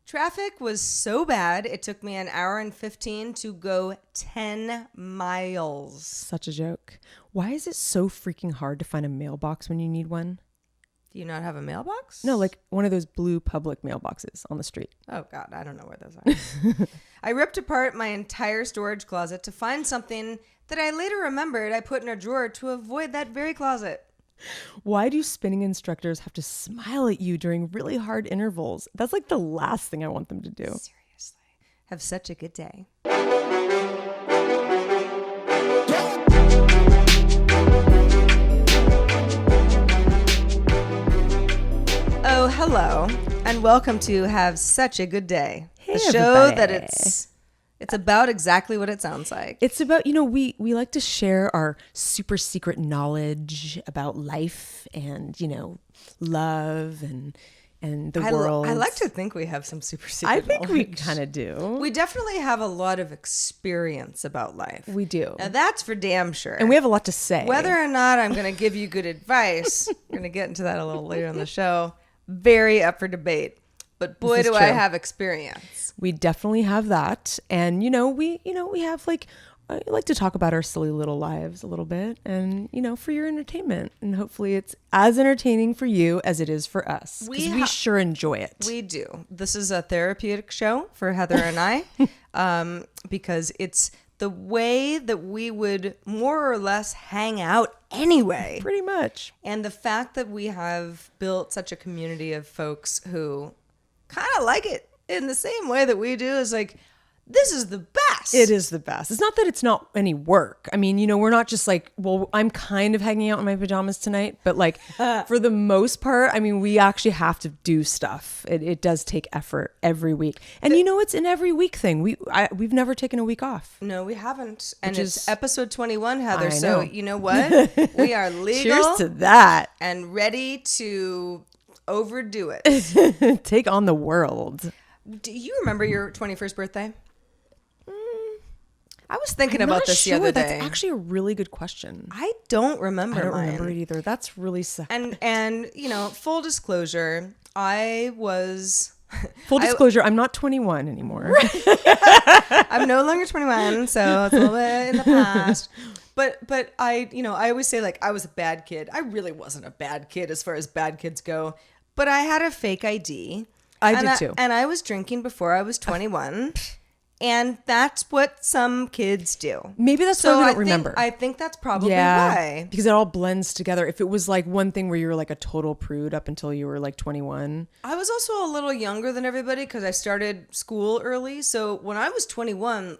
Traffic was so bad, it took me an hour and 15 to go 10 miles. Such a joke. Why is it so freaking hard to find a mailbox when you need one? Do you not have a mailbox? No, like one of those blue public mailboxes on the street. Oh, God, I don't know where those are. I ripped apart my entire storage closet to find something that I later remembered I put in a drawer to avoid that very closet. Why do spinning instructors have to smile at you during really hard intervals? That's like the last thing I want them to do. Seriously. Have such a good day. Oh, hello, and welcome to Have Such a Good Day. Hey, the show everybody. that it's about exactly what it sounds like. It's about, we like to share our super secret knowledge about life and, love and the world. I like to think we have some super secret I think we knowledge. kind of do. We definitely have a lot of experience about life. We do. Now that's for damn sure. And we have a lot to say. Whether or not I'm going to give you good advice, we're going to get into that a little later in the show. Very up for debate. But boy, do I have experience. We definitely have that. And, we have I like to talk about our silly little lives a little bit and, for your entertainment. And hopefully it's as entertaining for you as it is for us. Because we sure enjoy it. We do. This is a therapeutic show for Heather and I because it's the way that we would more or less hang out anyway. Pretty much. And the fact that we have built such a community of folks who kind of like it in the same way that we do is like, this is the best. It is the best. It's not that it's not any work. I mean, we're not just like, well, I'm kind of hanging out in my pajamas tonight, but like for the most part, I mean, we actually have to do stuff. It does take effort every week. And it's an every week thing. We've never taken a week off. No, we haven't. And it's episode 21, Heather. So you know what? We are legal. Cheers to that. And ready to overdo it. Take on the world. Do you remember your 21st birthday? I was thinking about this the other day. That's actually a really good question. I don't remember. I don't mine. remember it either. That's really sad. And full disclosure, I was. Full disclosure, I'm not 21 anymore. I'm no longer 21, so it's a little bit in the past. But I always say like I was a bad kid. I really wasn't a bad kid as far as bad kids go. But I had a fake ID. I did too. And I was drinking before I was 21. And that's what some kids do. Maybe that's why we don't remember. I think that's probably why. Because it all blends together. If it was like one thing where you were like a total prude up until you were like 21. I was also a little younger than everybody because I started school early. So when I was 21,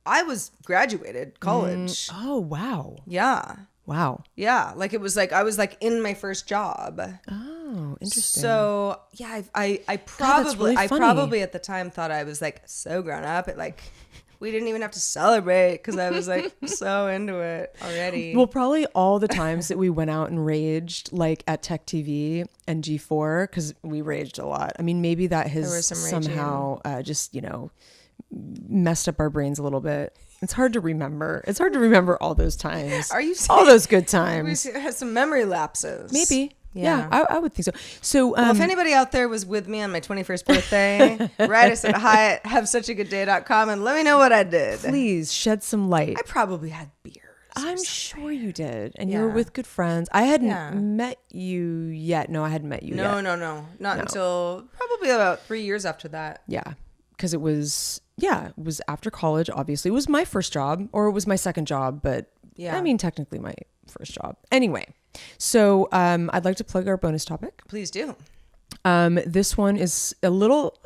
I was graduated college. Oh, wow. Yeah. Wow. Yeah. Like it was like I was like in my first job. Oh, interesting. So yeah, I probably at the time thought I was like so grown up. It like we didn't even have to celebrate because I was like so into it already. Well, probably all the times that we went out and raged like at Tech TV and G4 because we raged a lot. I mean, maybe that has somehow just messed up our brains a little bit. It's hard to remember. It's hard to remember all those times. Are you saying all those good times? We had some memory lapses. Maybe. Yeah, I would think so. So, well, if anybody out there was with me on my 21st birthday, write us at hi@havesuchagooddday.com and let me know what I did. Please shed some light. I probably had beers. I'm sure you did. And you were with good friends. I hadn't met you yet. No, I hadn't met you yet. No. Not until probably about 3 years after that. Yeah. Because it was after college, obviously. It was my first job, or it was my second job, but I mean, technically my first job. Anyway, so I'd like to plug our bonus topic. Please do. This one is a little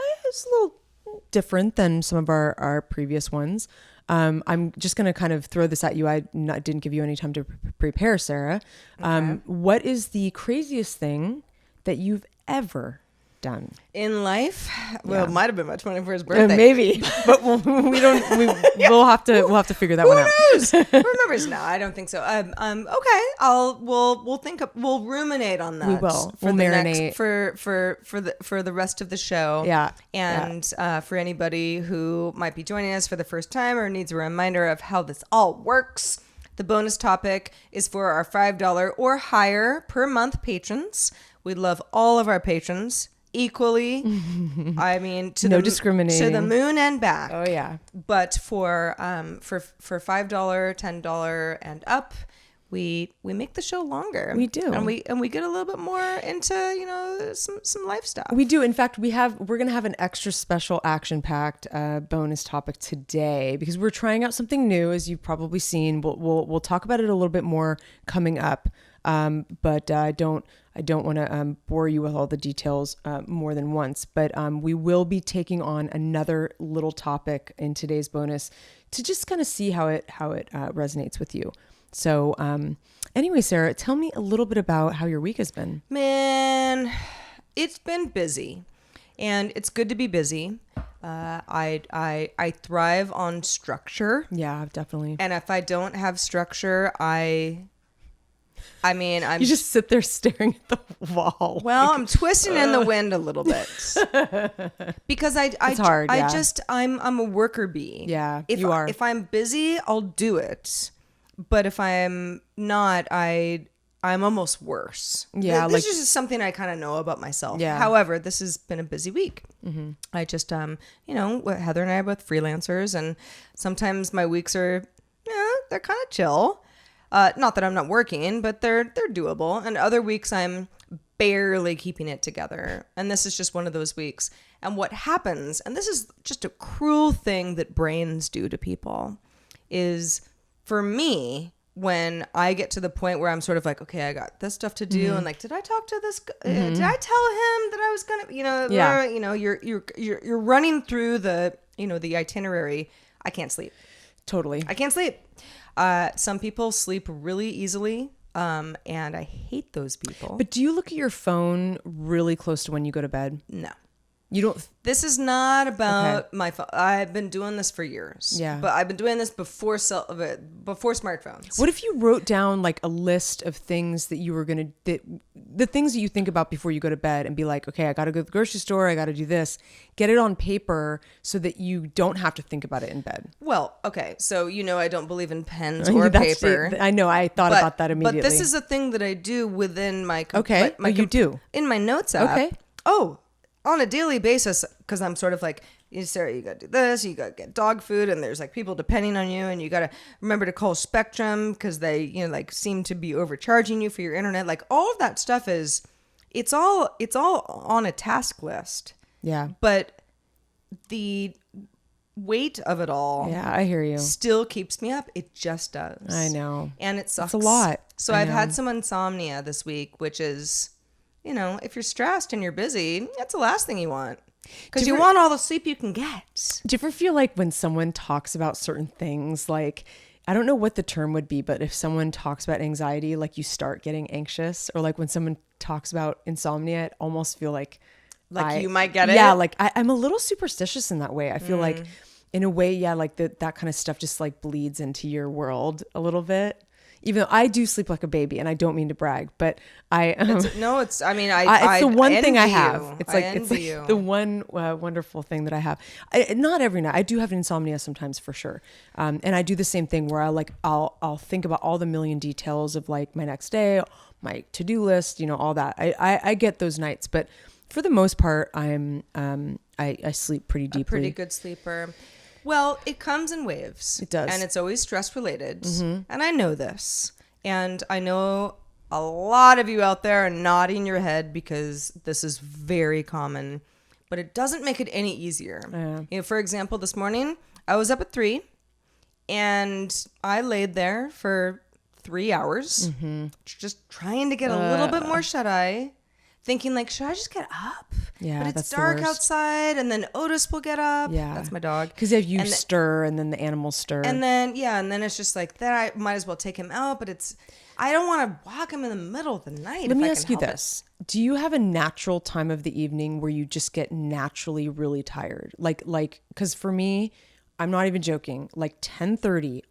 different than some of our previous ones. I'm just going to kind of throw this at you. I didn't give you any time to prepare, Sarah. Okay. What is the craziest thing that you've ever done in life? Well, it might have been my 21st birthday. Maybe, but we'll have to figure that one out. Who knows? Who remembers? No, I don't think so. Okay, we'll ruminate on that. We will. We'll marinate for the rest of the show. Yeah. And for anybody who might be joining us for the first time or needs a reminder of how this all works, the bonus topic is for our $5 or higher per month patrons. We love all of our patrons. equally. I mean, No discriminating. to the moon and back. Oh yeah. But for $5, $10 and up, we make the show longer. We do. And we get a little bit more into, you know, some life stuff. We do. In fact, we're going to have an extra special action-packed bonus topic today because we're trying out something new, as you've probably seen. We'll talk about it a little bit more coming up. But I don't want to bore you with all the details more than once. But we will be taking on another little topic in today's bonus to just kind of see how it resonates with you. So anyway, Sarah, tell me a little bit about how your week has been. Man, it's been busy, and it's good to be busy. I thrive on structure. Yeah, definitely. And if I don't have structure, I'm You just sit there staring at the wall. Well, I'm twisting in the wind a little bit because It's hard, yeah. I'm a worker bee. Yeah, you are. If I'm busy, I'll do it. But if I'm not, I'm almost worse. Yeah, this is just something I kind of know about myself. Yeah. However, this has been a busy week. Mm-hmm. I just you know, Heather and I are both freelancers, and sometimes my weeks are, they're kind of chill. Not that I'm not working, but they're doable. And other weeks I'm barely keeping it together. And this is just one of those weeks. And what happens, and this is just a cruel thing that brains do to people, is for me, when I get to the point where I'm sort of like, okay, I got this stuff to do, and like, did I talk to this? Did I tell him that I was gonna, you're running through the itinerary. I can't sleep. Totally. I can't sleep. Some people sleep really easily, and I hate those people. But do you look at your phone really close to when you go to bed? No. You don't. This is not about my phone. I've been doing this for years. Yeah. But I've been doing this before smartphones. What if you wrote down like a list of things that you were the things that you think about before you go to bed and be like, okay, I got to go to the grocery store. I got to do this. Get it on paper so that you don't have to think about it in bed. Well, okay. So, I don't believe in pens or paper. I know. I thought about that immediately. But this is a thing that I do within my... Okay. You do? In my notes app. Okay. Oh, on a daily basis, because I'm sort of like, Sarah, you got to do this, you got to get dog food, and there's like people depending on you, and you got to remember to call Spectrum because they, seem to be overcharging you for your internet. Like all of that stuff it's all on a task list. Yeah. But the weight of it all, yeah, I hear you, still keeps me up. It just does. I know. And it sucks. It's a lot. So I've had some insomnia this week, which is... if you're stressed and you're busy, that's the last thing you want. Because you want all the sleep you can get. Do you ever feel like when someone talks about certain things, like, I don't know what the term would be, but if someone talks about anxiety, like you start getting anxious, or like when someone talks about insomnia, I almost feel like you might get it? Yeah, like I'm a little superstitious in that way. I feel like in a way, yeah, like that kind of stuff just like bleeds into your world a little bit. Even though I do sleep like a baby, and I don't mean to brag, but it's the one thing I have. It's like the one wonderful thing that I have. Not every night. I do have insomnia sometimes for sure, and I do the same thing where I'll think about all the million details of like my next day, my to-do list, all that. I get those nights, but for the most part, I sleep pretty deeply. A pretty good sleeper. Well, it comes in waves. It does. And it's always stress related. Mm-hmm. And I know this. And I know a lot of you out there are nodding your head because this is very common. But it doesn't make it any easier. Yeah. For example, this morning, I was up at 3 and I laid there for 3 hours, just trying to get a little bit more shut-eye. Thinking like, should I just get up? Yeah, but it's that's dark the worst. outside, and then Otis will get up. Yeah, that's my dog. Because if you stir, and then the animals stir, and then it's just like that. I might as well take him out, but I don't want to walk him in the middle of the night. Let me ask you this: do you have a natural time of the evening where you just get naturally really tired? Like, because for me, I'm not even joking. Like 10:30.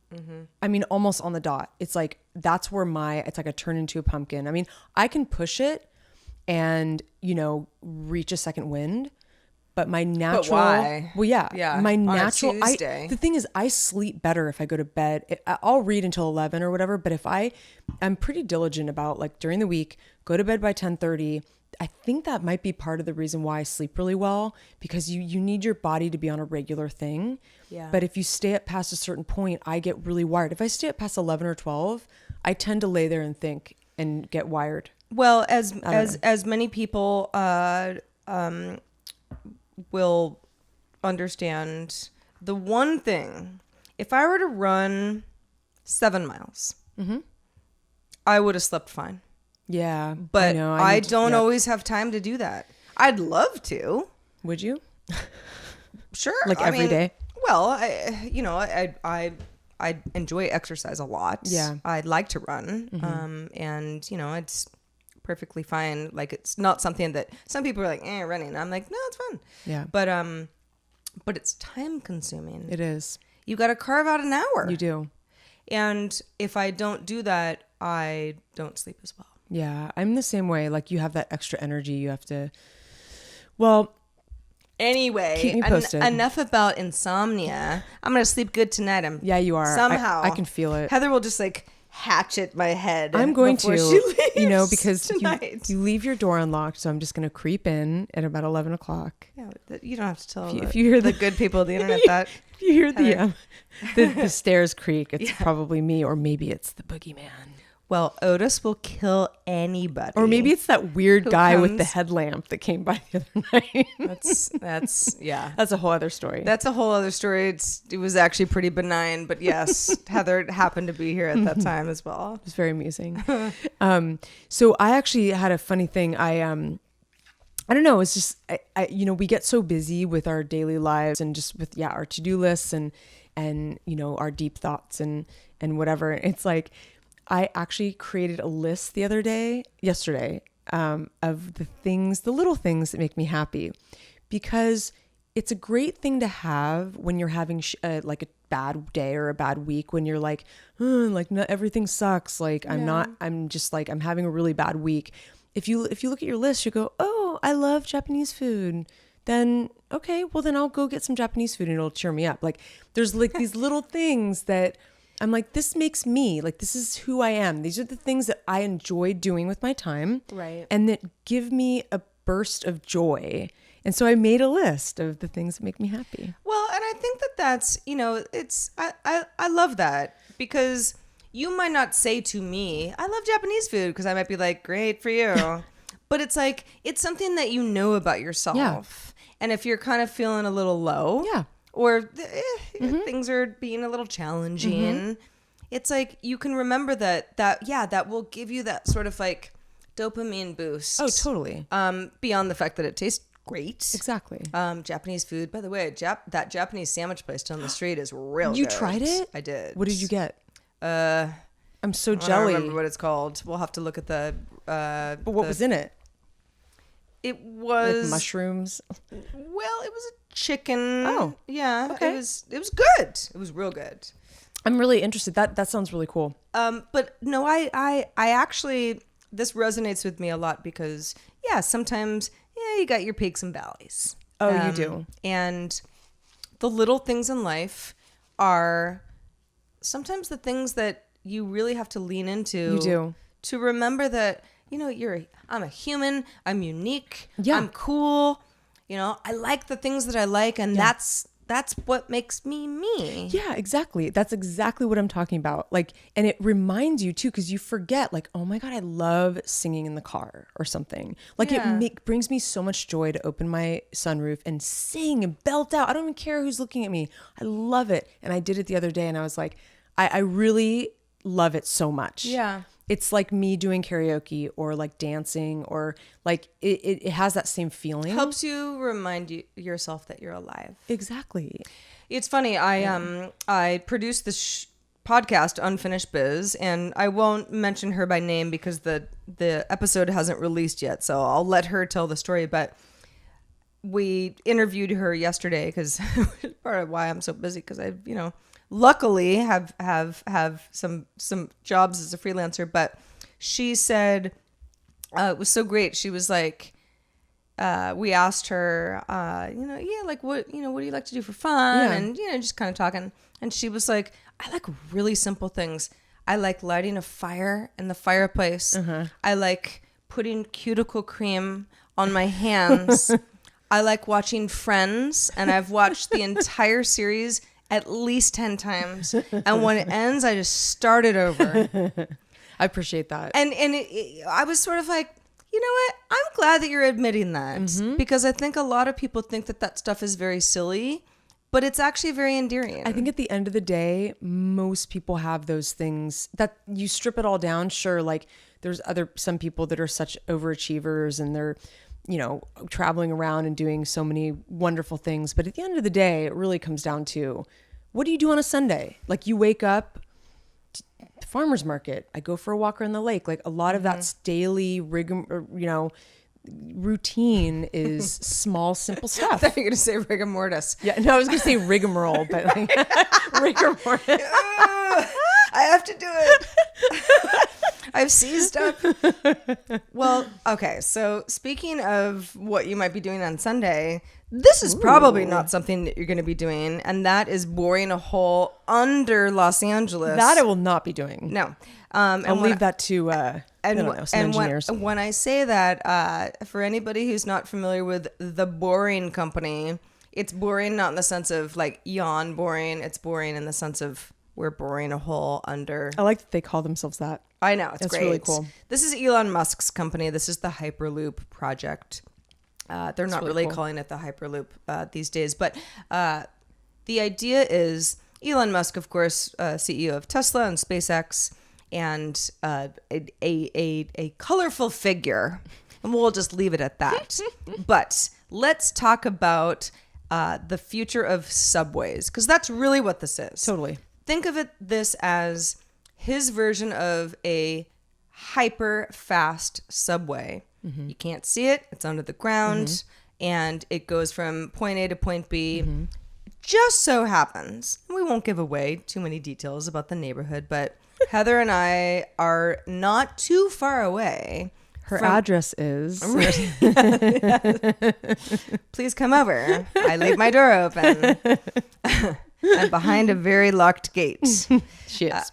I mean, almost on the dot. It's like that's where it's like I turn into a pumpkin. I mean, I can push it and reach a second wind, but my natural... But why? Well, yeah. My natural... the thing is, I sleep better if I go to bed. I'll read until 11 or whatever, but if I'm pretty diligent about, like, during the week, go to bed by 10:30, I think that might be part of the reason why I sleep really well, because you need your body to be on a regular thing. Yeah. But if you stay up past a certain point, I get really wired. If I stay up past 11 or 12, I tend to lay there and think and get wired. Well, as many people will understand, the one thing, if I were to run 7 miles, I would have slept fine. Yeah. But I don't always have time to do that. I'd love to. Would you? Sure. Like every day? Well, I enjoy exercise a lot. Yeah. I'd like to run. And, it's perfectly fine. Like, it's not something that some people are like, running. I'm like, no, it's fun. Yeah. But it's time consuming. It is. You got to carve out an hour. You do. And if I don't do that, I don't sleep as well. Yeah. I'm the same way. Like, you have that extra energy. You have to, well, anyway, keep me posted. Enough about insomnia. I'm going to sleep good tonight. Yeah, you are. Somehow. I can feel it. Heather will just like hatchet my head. I'm going to, she leaves because tonight. you leave your door unlocked. So I'm just going to creep in at about 11 o'clock. Yeah, you don't have to tell if you hear the good people of the internet that. If you hear the stairs creak, it's probably me, or maybe it's the boogeyman. Well, Otis will kill anybody. Or maybe it's that weird guy with the headlamp that came by the other night. That's yeah. That's a whole other story. That's a whole other story. It was actually pretty benign, but yes, Heather happened to be here at that time as well. It was very amusing. So I actually had a funny thing. I don't know. It's just, we get so busy with our daily lives and just with, our to-do lists and our deep thoughts and whatever. It's like, I actually created a list yesterday, of the little things that make me happy, because it's a great thing to have when you're having like a bad day or a bad week, when you're like, everything sucks. Like I'm having a really bad week. If you look at your list, you go, oh, I love Japanese food. Then, okay, well then I'll go get some Japanese food and it'll cheer me up. Like there's like these little things that I'm like, this makes me, like, this is who I am. These are the things that I enjoy doing with my time. Right. And that give me a burst of joy. And so I made a list of the things that make me happy. Well, and I think that's, I love that, because you might not say to me, I love Japanese food, because I might be like, great for you. But it's like, it's something that you know about yourself. Yeah. And if you're kind of feeling a little low. Yeah. Or things are being a little challenging. It's like you can remember that will give you that sort of like dopamine boost. Oh, totally. Beyond the fact that it tastes great. Exactly. Japanese food, by the way, that Japanese sandwich place down the street is real good. You tried it? I did. What did you get? I'm so jelly. I don't remember what it's called. We'll have to look at the. But what was in it? It was like mushrooms. Well, it was a chicken. Oh, yeah. Okay. It was good. It was real good. I'm really interested. That sounds really cool. But no, I actually, this resonates with me a lot, because sometimes you got your peaks and valleys. Oh, you do. And the little things in life are sometimes the things that you really have to lean into. You do. To remember that, I'm a human, I'm unique, yeah. I'm cool, I like the things that I like, and that's what makes me me. Yeah, exactly. That's exactly what I'm talking about. Like, and it reminds you too, because you forget, like, oh my God, I love singing in the car or something. Like it brings me so much joy to open my sunroof and sing and belt out. I don't even care who's looking at me. I love it. And I did it the other day, and I was like, I really love it so much. Yeah. It's like me doing karaoke or like dancing, or like it has that same feeling. Helps you remind yourself that you're alive. Exactly. It's funny. I produced this podcast, Unfinished Biz, and I won't mention her by name because the episode hasn't released yet. So I'll let her tell the story. But we interviewed her yesterday, because part of why I'm so busy, because I've luckily have some jobs as a freelancer. But she said it was so great. She was like, we asked her, like what do you like to do for fun? Yeah. And just kind of talking. And she was like, I like really simple things. I like lighting a fire in the fireplace. I like putting cuticle cream on my hands. I like watching Friends, and I've watched the entire series at least 10 times. And when it ends, I just start it over. I appreciate that. And I was sort of like, you know what? I'm glad that you're admitting that, because I think a lot of people think that stuff is very silly, but it's actually very endearing. I think at the end of the day, most people have those things that you strip it all down. Sure, like there's some people that are such overachievers and they're, you know, traveling around and doing so many wonderful things. But at the end of the day, it really comes down to, what do you do on a Sunday? Like, you wake up, farmer's market, I go for a walk around the lake. Like, a lot of that's daily routine is small, simple stuff. I thought you were going to say rigor mortis. Yeah, no, I was going to say rigmarole, but like, rigor mortis. I have to do it. I've seized up. Well, okay. So speaking of what you might be doing on Sunday, this is probably not something that you're going to be doing, and that is boring a hole under Los Angeles. That I will not be doing. No. I'll leave that to some engineers. When I say that, for anybody who's not familiar with the Boring Company, it's boring not in the sense of like yawn boring. It's boring in the sense of we're boring a hole under. I like that they call themselves that. I know. It's great. Really cool. This is Elon Musk's company. This is the Hyperloop project. They're not really cool. Calling it the Hyperloop these days. But the idea is Elon Musk, of course, CEO of Tesla and SpaceX, and a colorful figure. And we'll just leave it at that. But let's talk about the future of subways, because that's really what this is. Totally. Think of this as his version of a hyper fast subway. Mm-hmm. You can't see it. It's under the ground, and it goes from point A to point B. Mm-hmm. Just so happens, we won't give away too many details about the neighborhood, but Heather and I are not too far away. Her address is... Please come over. I leave my door open. I'm behind a very locked gate. She is.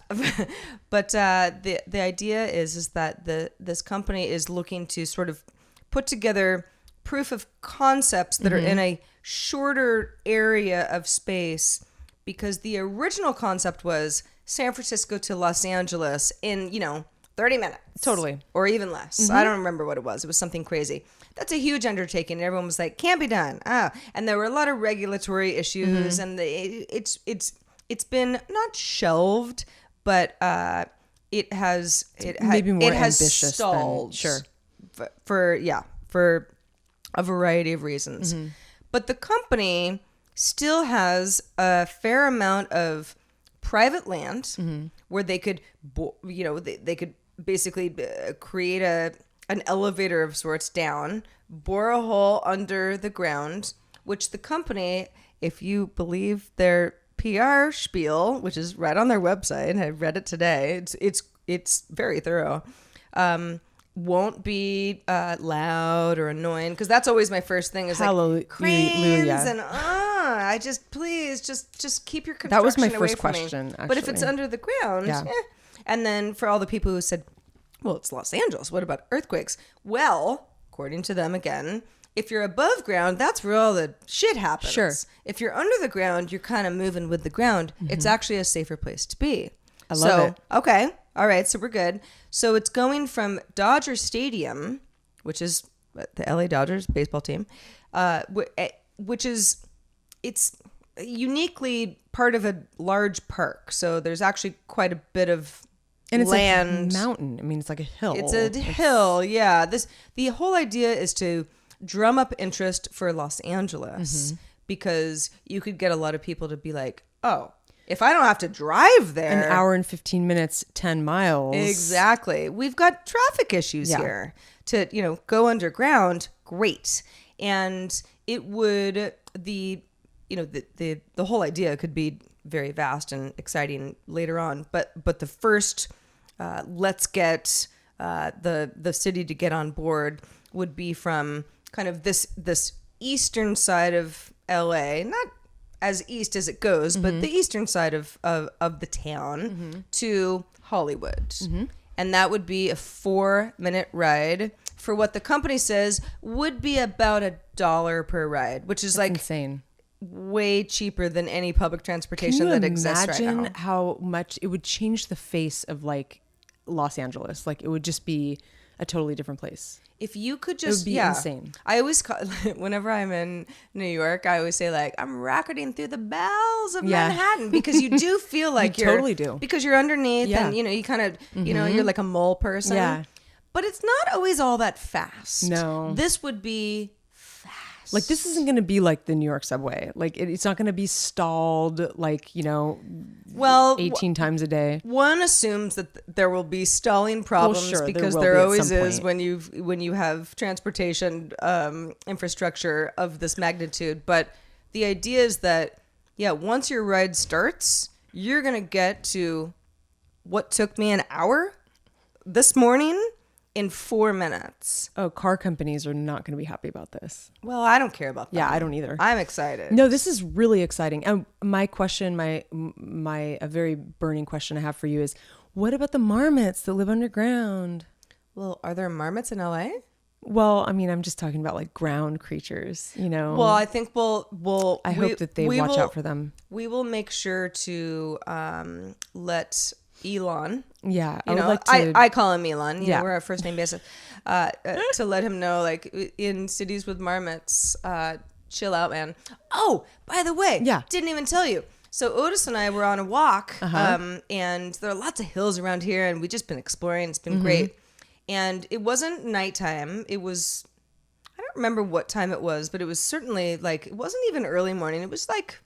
But the idea is that this company is looking to sort of put together proof of concepts that are in a shorter area of space, because the original concept was San Francisco to Los Angeles in, 30 minutes. Totally. Or even less. I don't remember what it was. It was something crazy. That's a huge undertaking. And everyone was like, can't be done. And there were a lot of regulatory issues, and it's been not shelved, but it has maybe more ambitious stalled. Sure. For a variety of reasons. But the company still has a fair amount of private land where they could, they could basically create an elevator of sorts down, bore a hole under the ground, which the company, if you believe their PR spiel, which is right on their website, I read it today. It's very thorough. Won't be loud or annoying, because that's always my first thing is like cranes and I just please just keep your construction. That was my away first from question. me. Actually. But if it's under the ground, And then for all the people who said, well, it's Los Angeles, what about earthquakes? Well, according to them again, if you're above ground, that's where all the shit happens. Sure. If you're under the ground, you're kind of moving with the ground. It's actually a safer place to be. I love it. Okay. All right. So we're good. So it's going from Dodger Stadium, which is the LA Dodgers baseball team, which is, it's uniquely part of a large park. So there's actually quite a bit of and it's land. A mountain. I mean, it's like a hill. It's a hill. Yeah. The whole idea is to drum up interest for Los Angeles, because you could get a lot of people to be like, oh, if I don't have to drive there. An hour and 15 minutes, 10 miles. Exactly. We've got traffic issues here. To, go underground, great. And it would, the whole idea could be very vast and exciting later on. But the first, let's get the city to get on board would be from kind of this eastern side of LA, not as east as it goes, but the eastern side of the town to Hollywood. and that would be a 4-minute ride for what the company says would be about $1 per ride, which is like insane. Way cheaper than any public transportation that exists right now. Imagine how much it would change the face of like Los Angeles. Like it would just be a totally different place. If you could just, it would be insane. I always call, whenever I'm in New York, I always say like, I'm rocketing through the bowels of Manhattan, because you do feel like you totally do, because you're underneath and you kind of, you're like a mole person. Yeah. But it's not always all that fast. No. This would be fast. Like this isn't going to be like the New York subway. Like it's not going to be stalled like, 18 times a day. One assumes that there will be stalling problems because there always is when you have transportation infrastructure of this magnitude. But the idea is that, once your ride starts, you're going to get to what took me an hour this morning in 4 minutes. Oh, car companies are not going to be happy about this. Well, I don't care about that. Yeah, I don't either. I'm excited. No, this is really exciting. And my question, a very burning question I have for you is, what about the marmots that live underground? Well, are there marmots in LA? Well, I mean, I'm just talking about like ground creatures, Well, I think I hope that they watch out for them. We will make sure to let Elon. Yeah, I would like to. I call him Elon. You know, we're a first name basis. To let him know, like in cities with marmots, chill out, man. Oh, by the way, didn't even tell you. So Otis and I were on a walk, and there are lots of hills around here, and we've just been exploring. It's been great, and it wasn't nighttime. It was, I don't remember what time it was, but it was certainly like, it wasn't even early morning. It was like,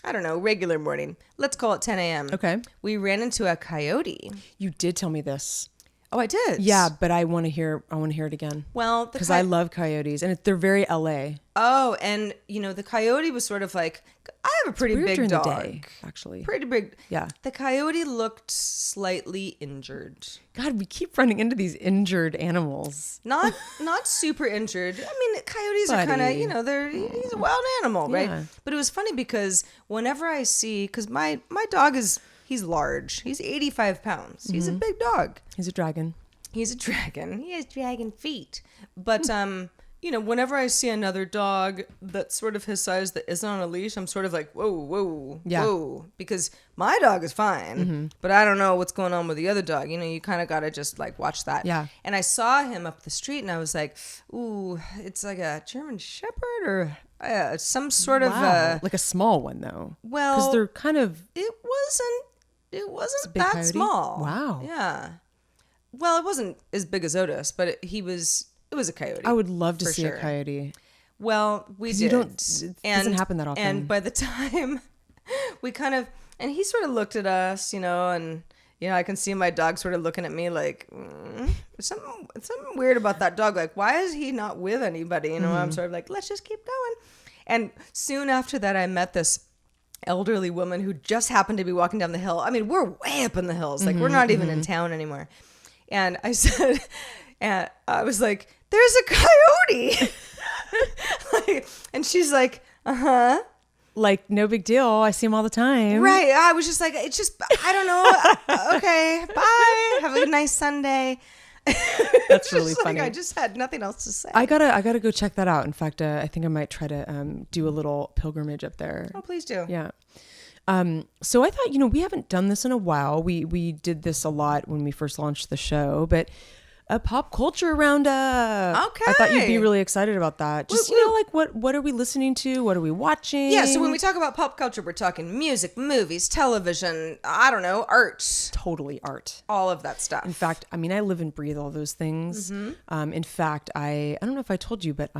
I don't know, regular morning. Let's call it 10 a.m. Okay. We ran into a coyote. You did tell me this. Oh, I did? Yeah, but I want to hear it again. Well, because I love coyotes, and they're very LA. Oh, and the coyote was sort of like, I have a pretty big dog. The day, actually. Pretty big. Yeah. The coyote looked slightly injured. God, we keep running into these injured animals. Not super injured. I mean, coyotes are kind of, he's a wild animal, right? But it was funny because whenever I see, because my dog he's large. He's 85 pounds. He's a big dog. He's a dragon. He's a dragon. He has dragon feet. But, whenever I see another dog that's sort of his size that isn't on a leash, I'm sort of like, whoa. Because my dog is fine, but I don't know what's going on with the other dog. You kind of got to just like watch that. Yeah. And I saw him up the street and I was like, ooh, it's like a German Shepherd or some sort of... like a small one though. Well... Because they're kind of... It wasn't that coyote? small. Wow. Yeah. Well, it wasn't as big as Otis, but it was a coyote. I would love to see a coyote. Well, we did. It doesn't happen that often. And by the time we kind of, and he sort of looked at us, and I can see my dog sort of looking at me like, something weird about that dog. Like, why is he not with anybody? I'm sort of like, let's just keep going. And soon after that, I met this elderly woman who just happened to be walking down the hill. I mean, we're way up in the hills. Like, we're not even in town anymore. And I said, and I was like, there's a coyote. And she's like, uh-huh. Like, no big deal. I see him all the time. Right. I was just like, I don't know. Okay, bye. Have a nice Sunday. That's really funny. I just had nothing else to say. I gotta go check that out. In fact, I think I might try to do a little pilgrimage up there. Oh, please do. Yeah. So I thought, we haven't done this in a while. We did this a lot when we first launched the show, but a pop culture roundup. Okay. I thought you'd be really excited about that. Just, like what are we listening to? What are we watching? Yeah, so when we talk about pop culture, we're talking music, movies, television, I don't know, art. Totally art. All of that stuff. In fact, I mean, I live and breathe all those things. In fact, I don't know if I told you, but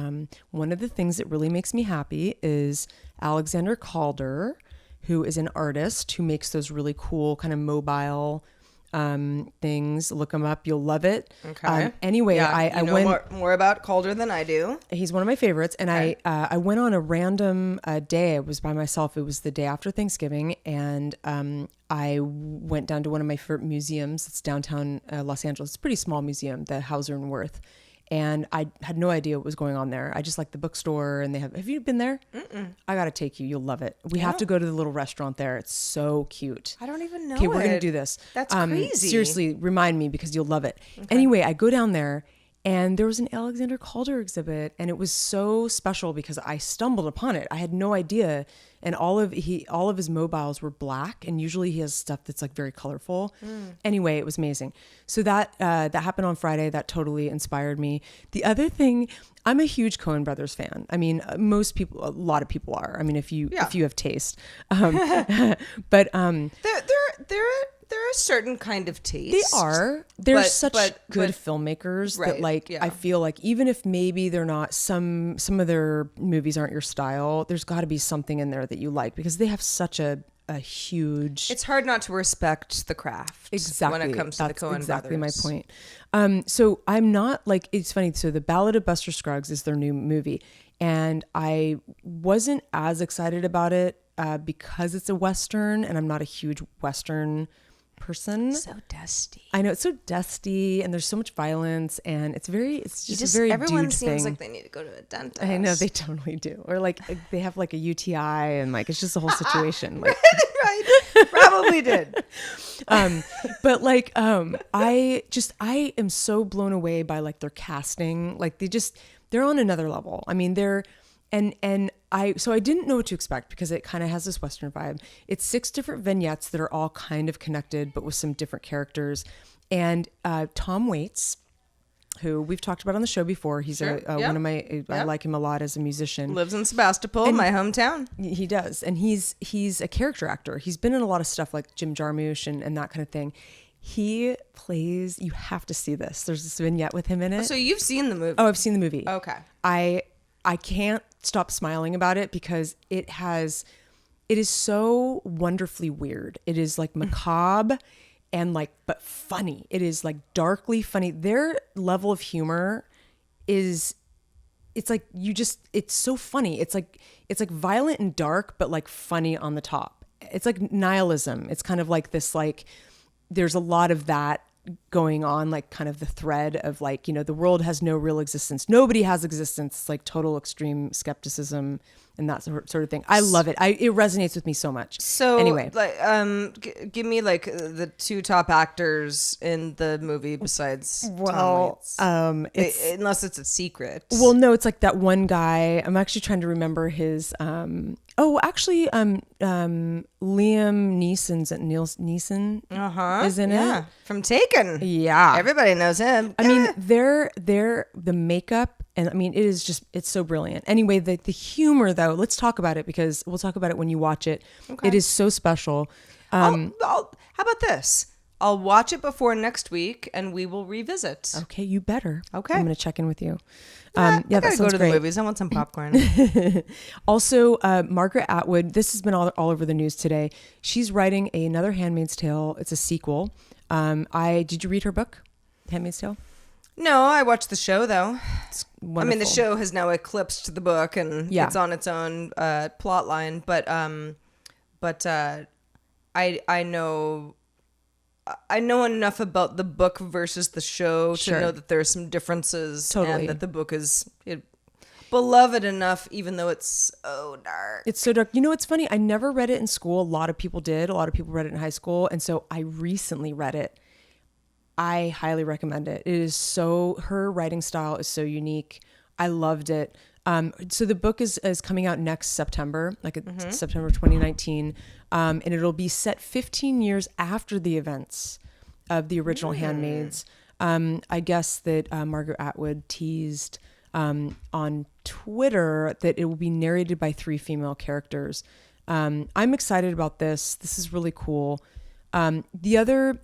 one of the things that really makes me happy is Alexander Calder, who is an artist who makes those really cool kind of mobile things. Look him up. You'll love it. Okay. Anyway, yeah, I went more about Calder than I do. He's one of my favorites. And okay. I went on a random day. I was by myself. It was the day after Thanksgiving. And I went down to one of my favorite museums. It's downtown Los Angeles. It's a pretty small museum, the Hauser and Wirth. and I had no idea what was going on there. I just like the bookstore, and have you been there? Mm-mm. I got to take you. You'll love it. We have to go to the little restaurant there. It's so cute. I don't even know. Okay, we're going to do this. That's crazy. Seriously, remind me because you'll love it. Okay. Anyway, I go down there, and there was an Alexander Calder exhibit, and it was so special because I stumbled upon it. I had no idea. And all of his mobiles were black, and usually he has stuff that's like very colorful. Anyway, it was amazing. So that happened on Friday. That totally inspired me. The other thing, I'm a huge Coen Brothers fan. I mean, a lot of people are. I mean, if you have taste, but they're a certain kind of taste. They are. They're such good filmmakers that I feel like even if maybe they're not, some of their movies aren't your style, there's got to be something in there that you like because they have such a huge. It's hard not to respect the craft. Exactly. When it comes to the Coen exactly brothers. My point. So I'm not like, it's funny. So The Ballad of Buster Scruggs is their new movie, and I wasn't as excited about it because it's a Western, and I'm not a huge Western person. So dusty. I know, it's so dusty, and there's so much violence, and it's just a very everyone dude seems thing. like they need to go to a dentist. I know, they totally do, or like they have like a UTI, and like it's just a whole situation. Like, right, probably did. But like I am so blown away by like their casting. Like they're on another level. I mean, so I didn't know what to expect because it kind of has this Western vibe. It's 6 different vignettes that are all kind of connected, but with some different characters. And Tom Waits, who we've talked about on the show before, he's one of my. I like him a lot as a musician. Lives in Sebastopol, my hometown. He does, and he's a character actor. He's been in a lot of stuff like Jim Jarmusch and that kind of thing. He plays. You have to see this. There's this vignette with him in it. So you've seen the movie? Oh, I've seen the movie. Okay. I can't stop smiling about it because it is so wonderfully weird. It is like macabre and like, but funny. It is like darkly funny. Their level of humor it's so funny. It's like violent and dark, but like funny on the top. It's like nihilism. It's kind of like this, like, there's a lot of that going on, like kind of the thread of like, the world has no real existence. Nobody has existence. It's like total extreme skepticism and that sort of thing. I love it. It resonates with me so much. So anyway, like, give me like the 2 top actors in the movie besides Tom Waits. Unless it's a secret. Well, no, it's like that one guy. I'm actually trying to remember his. Liam Neeson's at Neeson is in it from Taken. Yeah, everybody knows him. I mean, they're the makeup, and I mean, it's so brilliant. Anyway, the humor though, let's talk about it because we'll talk about it when you watch it. Okay. It is so special. How about this? I'll watch it before next week, and we will revisit. Okay, you better. Okay, I'm going to check in with you. I gotta go to the movies. I want some popcorn. Also, Margaret Atwood. This has been all over the news today. She's writing another Handmaid's Tale. It's a sequel. Did you read her book, Handmaid's Tale? No, I watched the show though. It's wonderful. I mean, the show has now eclipsed the book, and it's on its own plot line. But I know enough about the book versus the show to know that there are some differences, and that the book is beloved enough, even though it's so dark. It's so dark. It's funny. I never read it in school. A lot of people did. A lot of people read it in high school, and so I recently read it. I highly recommend it. Her writing style is so unique. I loved it. So the book is coming out next September, September 2019, and it'll be set 15 years after the events of the original Handmaids. I guess that Margaret Atwood teased on Twitter that it will be narrated by 3 female characters. I'm excited about this. This is really cool. Before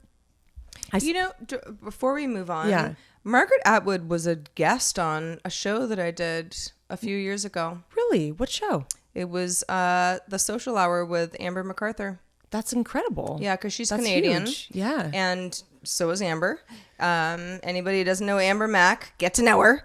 we move on, Margaret Atwood was a guest on a show that I did a few years ago. Really? What show? It was The Social Hour with Amber MacArthur. That's incredible. Yeah, because she's Canadian. Huge. Yeah. And so is Amber. Anybody who doesn't know Amber Mac, get to know her.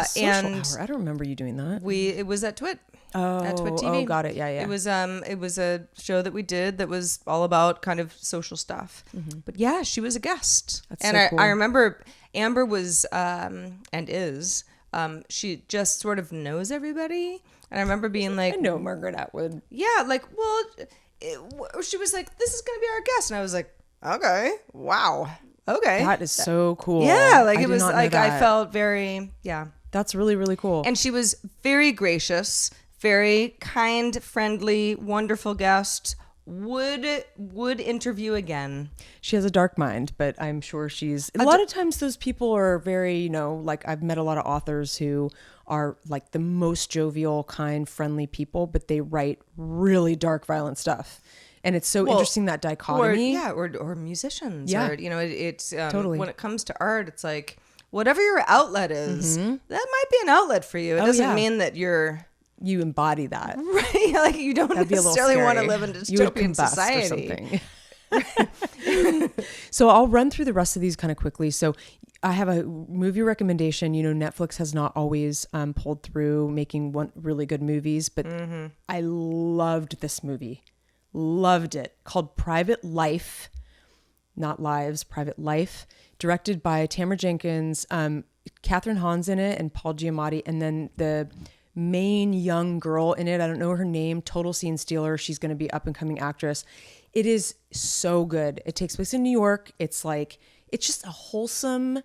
Social Hour. I don't remember you doing that. It was at Twit. at Twit TV. Oh, got it. Yeah, yeah. It was a show that we did that was all about kind of social stuff. But yeah, she was a guest. That's and so I, cool. I remember Amber was and is she just sort of knows everybody. And I remember being like, I know Margaret Atwood. yeah, like, well, she was like, this is going to be our guest. And I was like, okay, wow. Okay. That is so cool. Yeah, like I it did was not know like I that. felt very, yeah. That's really, really cool. And she was very gracious, very kind, friendly, wonderful guest. Would interview again. She has a dark mind, but I'm sure she's a lot of times those people are very, you know, like I've met a lot of authors who are like the most jovial, kind, friendly people, but they write really dark, violent stuff. And it's so interesting, that dichotomy. Or musicians. Yeah. Or, you know, it's Totally. when it comes to art, it's like whatever your outlet is, that might be an outlet for you. It doesn't mean that you embody that. Right, like you don't That'd be a little necessarily want to scary. live in You would dystopian combust society. or something. So I'll run through the rest of these kind of quickly. So I have a movie recommendation. You know, Netflix has not always pulled through making really good movies, but I loved this movie. Loved it. Called Private Life, not Lives, Private Life, directed by Tamara Jenkins, Catherine Hahn's in it, and Paul Giamatti, and then the main young girl in it, I don't know her name, total scene stealer. She's going to be up and coming actress. It is so good. It takes place in New York. It's like, it's just a wholesome,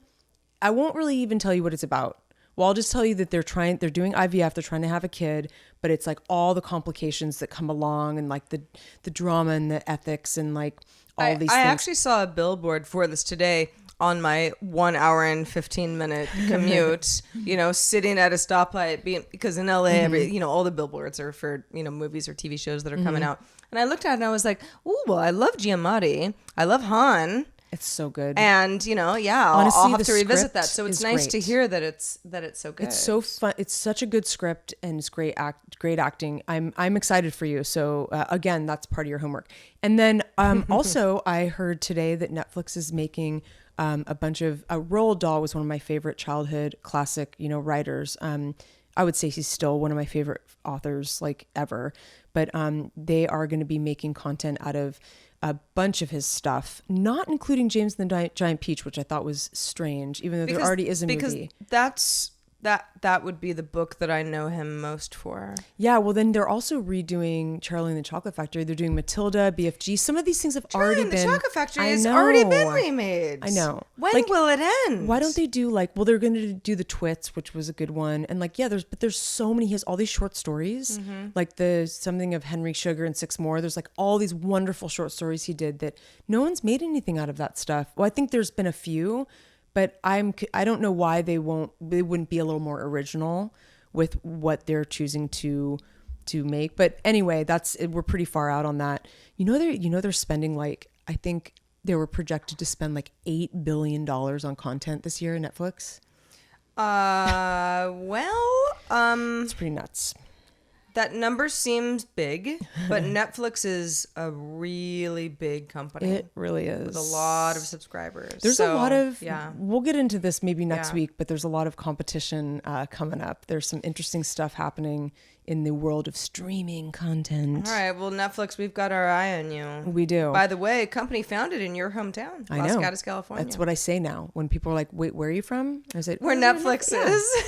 I won't really even tell you what it's about. Well, I'll just tell you that they're doing IVF, they're trying to have a kid, but it's like all the complications that come along and like the drama and the ethics and like all these things. I actually saw a billboard for this today on my 1 hour and 15-minute commute, you know, sitting at a stoplight, because in LA, all the billboards are for, you know, movies or TV shows that are coming out. And I looked at it and I was like, oh, well, I love Giamatti. I love Hahn. It's so good. And, you know, yeah, Honestly, I'll have the to revisit that. script So it's is nice to great. hear that it's so good. It's so fun. It's such a good script and it's great acting. I'm excited for you. So again, that's part of your homework. And then also I heard today that Netflix is making a bunch of Roald Dahl was one of my favorite childhood classic, you know, writers. I would say he's still one of my favorite authors like ever, but they are going to be making content out of a bunch of his stuff, not including James and the Giant Peach, which I thought was strange, even though there already is a movie. Because that would be the book that I know him most for. Yeah, well, then they're also redoing Charlie and the Chocolate Factory. They're doing Matilda, BFG. Some of these things have already been. The Chocolate Factory has know. already been remade. I know. When Like, will it end? Why don't they do like? Well, they're going to do the Twits, which was a good one, and like there's so many. He has all these short stories, like the Something of Henry Sugar and Six More. There's like all these wonderful short stories he did that no one's made anything out of that stuff. Well, I think there's been a few. But I don't know why they wouldn't be a little more original with what they're choosing to make. But anyway, we're pretty far out on that. They're spending like, I think they were projected to spend like $8 billion on content this year, Netflix. It's pretty nuts. That number seems big, but Netflix is a really big company. It really is. With a lot of subscribers. There's a lot of, yeah. We'll get into this maybe next Yeah. week, but there's a lot of competition coming up. There's some interesting stuff happening in the world of streaming content. All right, well, Netflix, we've got our eye on you. We do. By the way, company founded in your hometown, I Los know. Gatos, California. That's what I say now. When people are like, wait, where are you from? I say, Where Netflix is.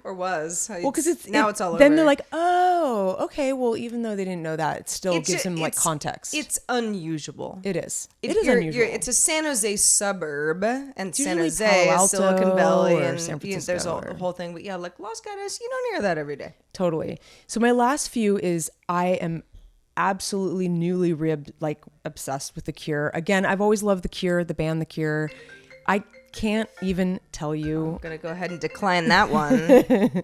Or was. Well, because it's all over. Then they're like, oh, okay. Well, even though they didn't know that, it still gives them like context. It's unusual. It is. It is unusual. It's a San Jose suburb, and San usually Jose Palo is Alto Silicon Valley, or and San there's Francisco a whole thing. But yeah, like Los Gatos, you don't hear that every day. Totally. So my last few is I am absolutely newly obsessed with The Cure. Again, I've always loved The Cure, the band The Cure. I can't even tell you. I'm gonna go ahead and decline that one.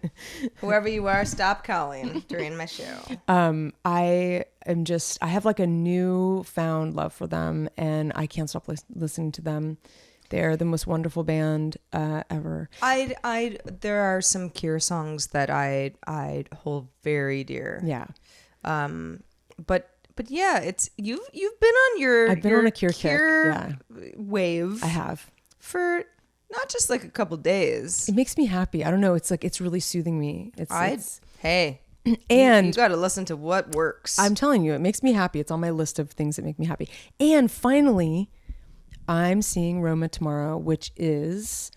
Whoever you are, stop calling during my show. I have like a newfound love for them, and I can't stop listening to them. They're the most wonderful band ever. There are some Cure songs that I hold very dear. Yeah. But yeah, it's you've been on your I've been on a Cure kick. Yeah. wave. I have. For not just like a couple days. It makes me happy. I don't know. It's like, it's really soothing me. Hey, And you got to listen to what works. I'm telling you, it makes me happy. It's on my list of things that make me happy. And finally, I'm seeing Roma tomorrow, which is,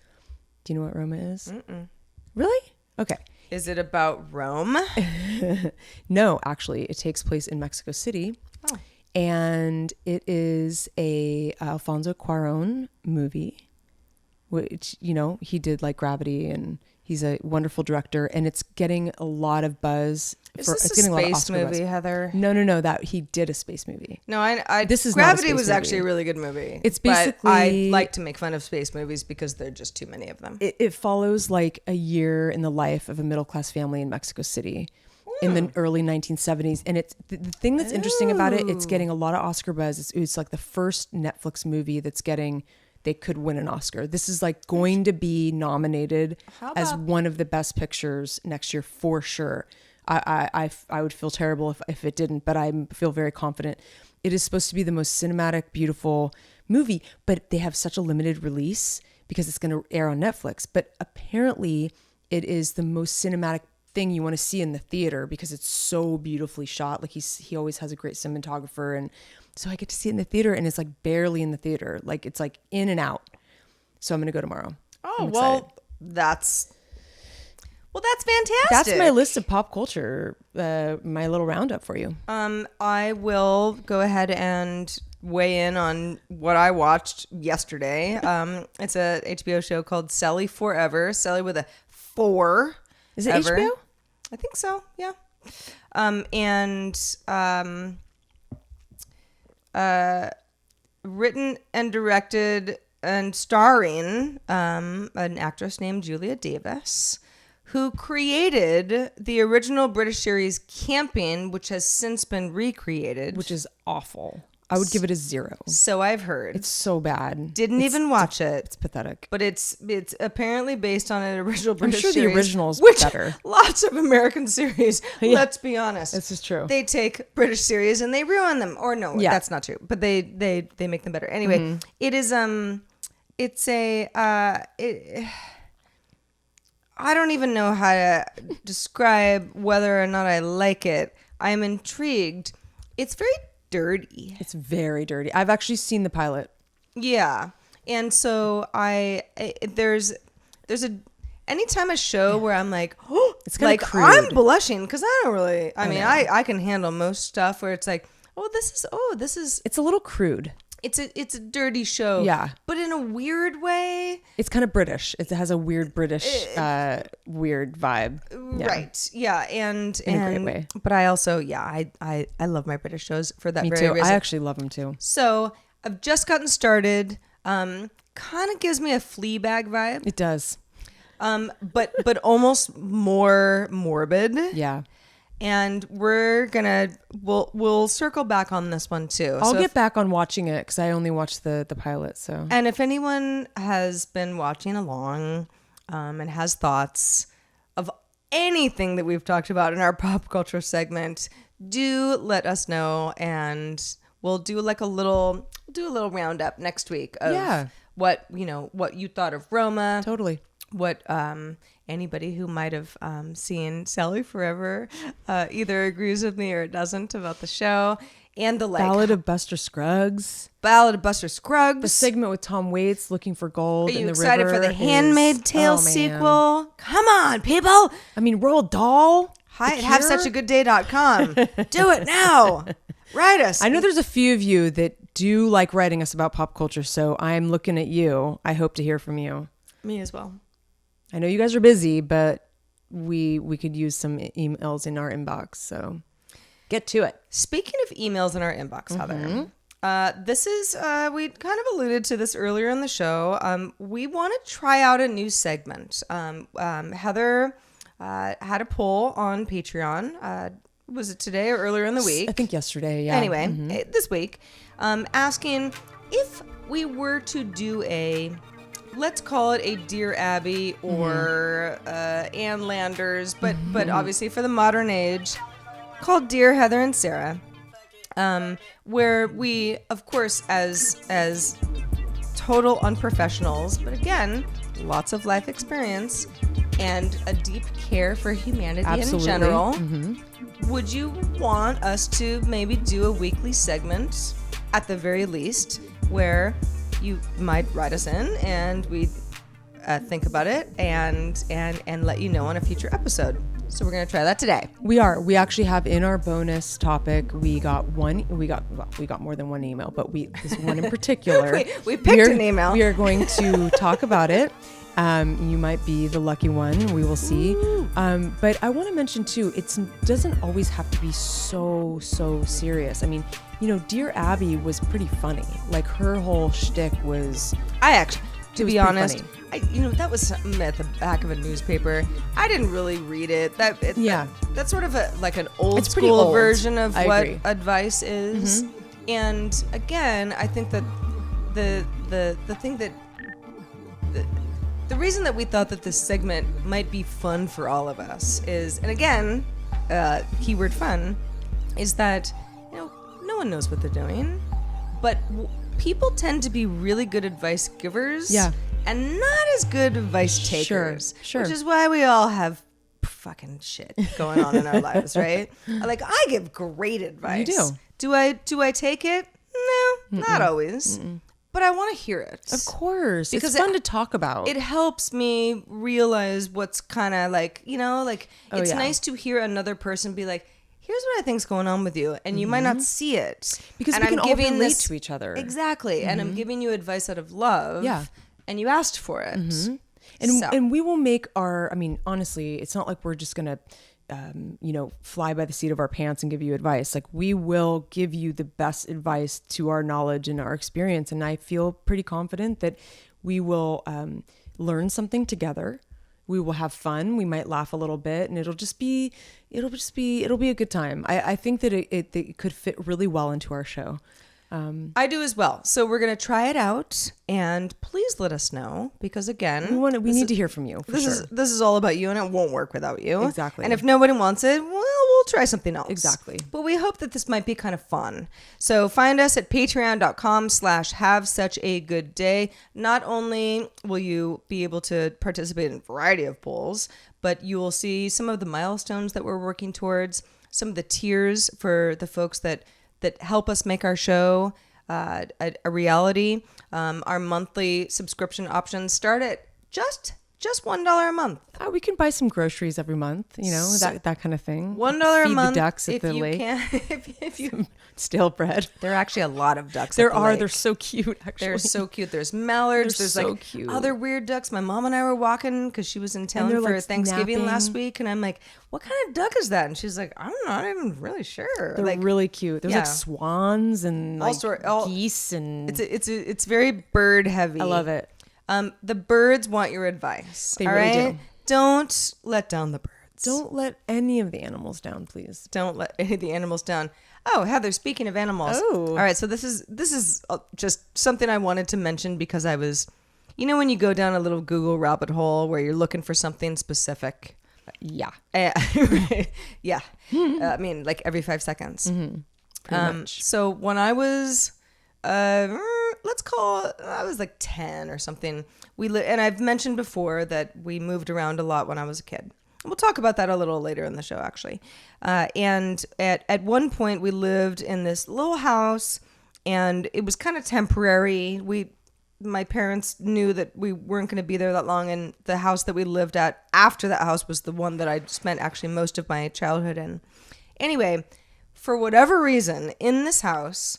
do you know what Roma is? Mm-mm. Really? Okay. Is it about Rome? No, actually, it takes place in Mexico City. Oh. And it is a Alfonso Cuarón movie, which, you know, he did like Gravity, and he's a wonderful director, and it's getting a lot of buzz. Is this a space movie, Heather? No, that he did a space movie. No, I This is Gravity not a space was movie. actually a really good movie. It's but basically, I like to make fun of space movies because there are just too many of them. It follows like a year in the life of a middle-class family in Mexico City in the early 1970s. And it's the thing that's interesting about it, it's getting a lot of Oscar buzz. It's like the first Netflix movie that's getting, they could win an Oscar. This is like going to be nominated as one of the best pictures next year for sure. I would feel terrible if it didn't, but I feel very confident. It is supposed to be the most cinematic, beautiful movie, but they have such a limited release because it's going to air on Netflix. But apparently it is the most cinematic thing you want to see in the theater because it's so beautifully shot. Like he always has a great cinematographer, and so I get to see it in the theater, and it's like barely in the theater. Like it's like in and out. So I'm going to go tomorrow. Oh, well, that's fantastic. That's my list of pop culture, my little roundup for you. I will go ahead and weigh in on what I watched yesterday. It's a HBO show called Sally Forever. Sally with a 4. Is it ever. HBO? I think so. Yeah. Written and directed and starring an actress named Julia Davis, who created the original British series Camping, which has since been recreated. Which is awful. I would give it a 0. So I've heard. It's so bad. Didn't even watch it. It's pathetic. But it's apparently based on an original I'm British sure series. the original is which better. Lots of American series, let's be honest. This is true. They take British series and they ruin them. Or no, that's not true. But they make them better. Anyway, it is it's a I don't even know how to describe whether or not I like it. I'm intrigued. It's very dirty. It's very dirty. I've actually seen the pilot. Yeah. And so there's a anytime a show where I'm like, oh, it's kind like of crude. I'm blushing because I don't really, I can handle most stuff where it's like, it's a little crude. It's a dirty show. Yeah. But in a weird way. It's kind of British. It has a weird British, weird vibe. Yeah. Right. Yeah. And in a great way. But I also, I love my British shows for that Me very too. reason. I actually love them too. So I've just gotten started. Kind of gives me a Fleabag vibe. It does. But almost more morbid. Yeah. And we'll circle back on this one too. I'll get back on watching it because I only watched the pilot. So. And if anyone has been watching along, and has thoughts of anything that we've talked about in our pop culture segment, do let us know, and we'll do a little roundup next week of what you thought of Roma. Totally. What anybody who might have seen Sally Forever either agrees with me or doesn't about the show, and the Ballad of Buster Scruggs. The segment with Tom Waits looking for gold in the river. Are you excited for the Handmaid's Tale sequel? Come on, people! I mean, Roald Dahl. HaveSuchAGoodDay.com. Do it now. Write us. I know there's a few of you that do like writing us about pop culture, so I'm looking at you. I hope to hear from you. Me as well. I know you guys are busy, but we could use some emails in our inbox, so get to it. Speaking of emails in our inbox, Heather, this is, we kind of alluded to this earlier in the show. We want to try out a new segment. Heather had a poll on Patreon. Was it today or earlier in the week? I think yesterday, yeah. Anyway, this week, asking if we were to do let's call it a Dear Abby or Ann Landers, but obviously for the modern age, called Dear Heather and Sarah, where we, of course, as total unprofessionals, but again, lots of life experience, and a deep care for humanity Absolutely. in general, would you want us to maybe do a weekly segment, at the very least, where you might write us in and we think about it and let you know on a future episode? So we're gonna try that today. We actually have in our bonus topic, we got more than one email, but this one in particular. we picked an email. We are going to talk about it. You might be the lucky one. We will see. But I want to mention too, it doesn't always have to be so serious. I mean, Dear Abby was pretty funny. Like her whole shtick was. To be honest, that was something at the back of a newspaper. I didn't really read it. That's sort of like an old school version of what advice is. And again, I think that the thing that the reason that we thought that this segment might be fun for all of us is, and again, keyword fun, is that no one knows what they're doing, but people tend to be really good advice givers, and not as good advice takers. Sure. Which is why we all have fucking shit going on in our lives, right? Like, I give great advice. You do. Do I take it? No, not always. But I want to hear it. Of course. Because it's fun to talk about. It helps me realize what's kind of like, it's nice to hear another person be like, here's what I think's going on with you. And you might not see it. Because we can all relate to each other. Exactly. And I'm giving you advice out of love. Yeah. And you asked for it. And we will make honestly, it's not like we're just going to, fly by the seat of our pants and give you advice. Like, we will give you the best advice to our knowledge and our experience. And I feel pretty confident that we will learn something together. We will have fun. We might laugh a little bit, and it'll be a good time. I think that it could fit really well into our show. I do as well. So we're going to try it out, and please let us know, because again, we need to hear from you. This is all about you, and it won't work without you. Exactly. And if nobody wants it, well, we'll try something else. Exactly. But we hope that this might be kind of fun. So find us at patreon.com/havesuchagoodday. Not only will you be able to participate in a variety of polls, but you will see some of the milestones that we're working towards, some of the tiers for the folks that help us make our show a reality. Our monthly subscription options start at just $1 a month. We can buy some groceries every month, that kind of thing. $1 a month. The ducks at the lake. If you stale bread. There are actually a lot of ducks. They're so cute. Actually, they're so cute. There's mallards. There's so like cute. Other weird ducks. My mom and I were walking because she was in town for Thanksgiving last week, and I'm like, "What kind of duck is that?" And she's like, "I'm not even really sure." They're really cute. There's like swans and geese, and it's very bird heavy. I love it. The birds want your advice. They really do. Don't let down the birds. Don't let any of the animals down, please. Don't let any of the animals down. Oh, Heather, speaking of animals. Oh. All right, so this is just something I wanted to mention because I was, when you go down a little Google rabbit hole where you're looking for something specific. Yeah. Yeah. I mean, like every 5 seconds. Pretty much. So when I was, let's call it, I was like 10 or something. And I've mentioned before that we moved around a lot when I was a kid. We'll talk about that a little later in the show, actually. And at one point, we lived in this little house, and it was kind of temporary. My parents knew that we weren't going to be there that long, and the house that we lived at after that house was the one that I spent actually most of my childhood in. Anyway, for whatever reason, in this house,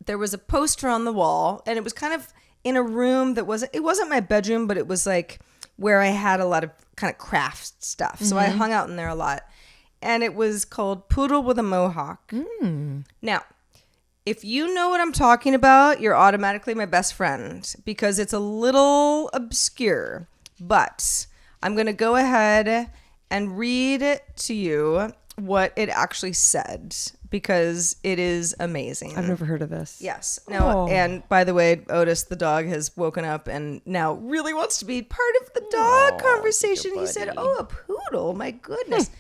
there was a poster on the wall, and it was kind of in a room it wasn't my bedroom, but it was like where I had a lot of kind of craft stuff. So I hung out in there a lot. And it was called Poodle with a Mohawk. Now, if you know what I'm talking about, you're automatically my best friend because it's a little obscure. But I'm going to go ahead and read to you what it actually said because it is amazing. I've never heard of this. Yes. Now, and by the way, Otis, the dog, has woken up and now really wants to be part of the dog conversation. He said, "Oh, a poodle. My goodness."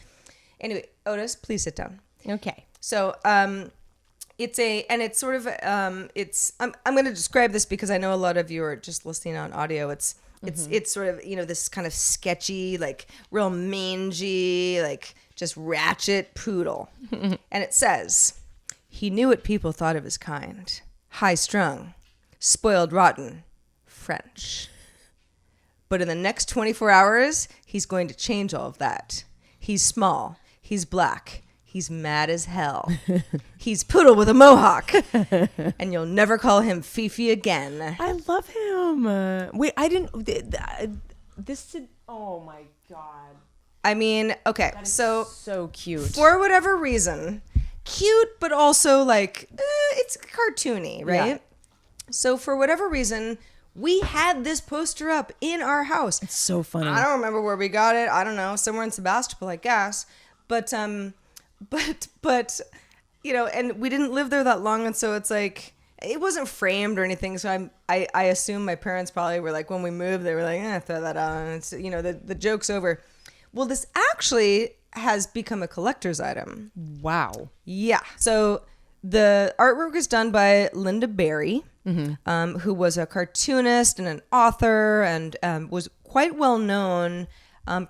Anyway, Otis, please sit down. Okay. So, I'm going to describe this because I know a lot of you are just listening on audio. It's It's sort of, this kind of sketchy, like real mangy, like just ratchet poodle. And it says, he knew what people thought of his kind. High strung, spoiled rotten, French. But in the next 24 hours, he's going to change all of that. He's small. He's black. He's mad as hell. He's Poodle with a Mohawk. And you'll never call him Fifi again. I love him. Wait, I didn't. Oh my God. I mean, okay, so cute. For whatever reason, cute, but also like, it's cartoony, right? Yeah. So for whatever reason, we had this poster up in our house. It's so funny. I don't remember where we got it. I don't know, somewhere in Sebastopol, I guess. But and we didn't live there that long, and so it's like it wasn't framed or anything. So I assume my parents probably were like, when we moved, they were like, throw that out. It's, the joke's over. Well, this actually has become a collector's item. Wow. Yeah. So the artwork was done by Linda Barry, who was a cartoonist and an author, and was quite well known,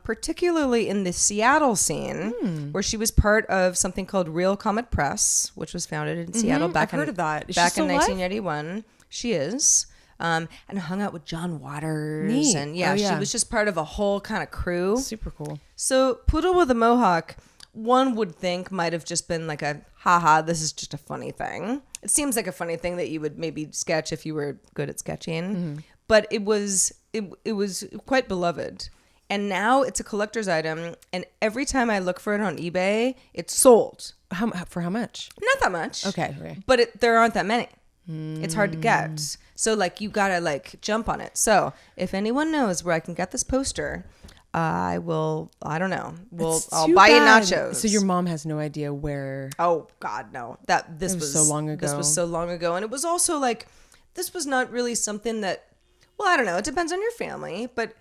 particularly in the Seattle scene, where she was part of something called Real Comet Press, which was founded in Seattle back in 1981. She is. And hung out with John Waters. Neat. And she was just part of a whole kind of crew. Super cool. So Poodle with a Mohawk, one would think might have just been like a, haha, this is just a funny thing. It seems like a funny thing that you would maybe sketch if you were good at sketching. But it was quite beloved. And now it's a collector's item. And every time I look for it on eBay, it's sold. For how much? Not that much. Okay. But there aren't that many. It's hard to get. So like you gotta like jump on it. So if anyone knows where I can get this poster, I will. I don't know. I'll buy you nachos. So your mom has no idea where. Oh God, no. This was so long ago. This was so long ago, and it was also like this was not really something that. Well, I don't know. It depends on your family, but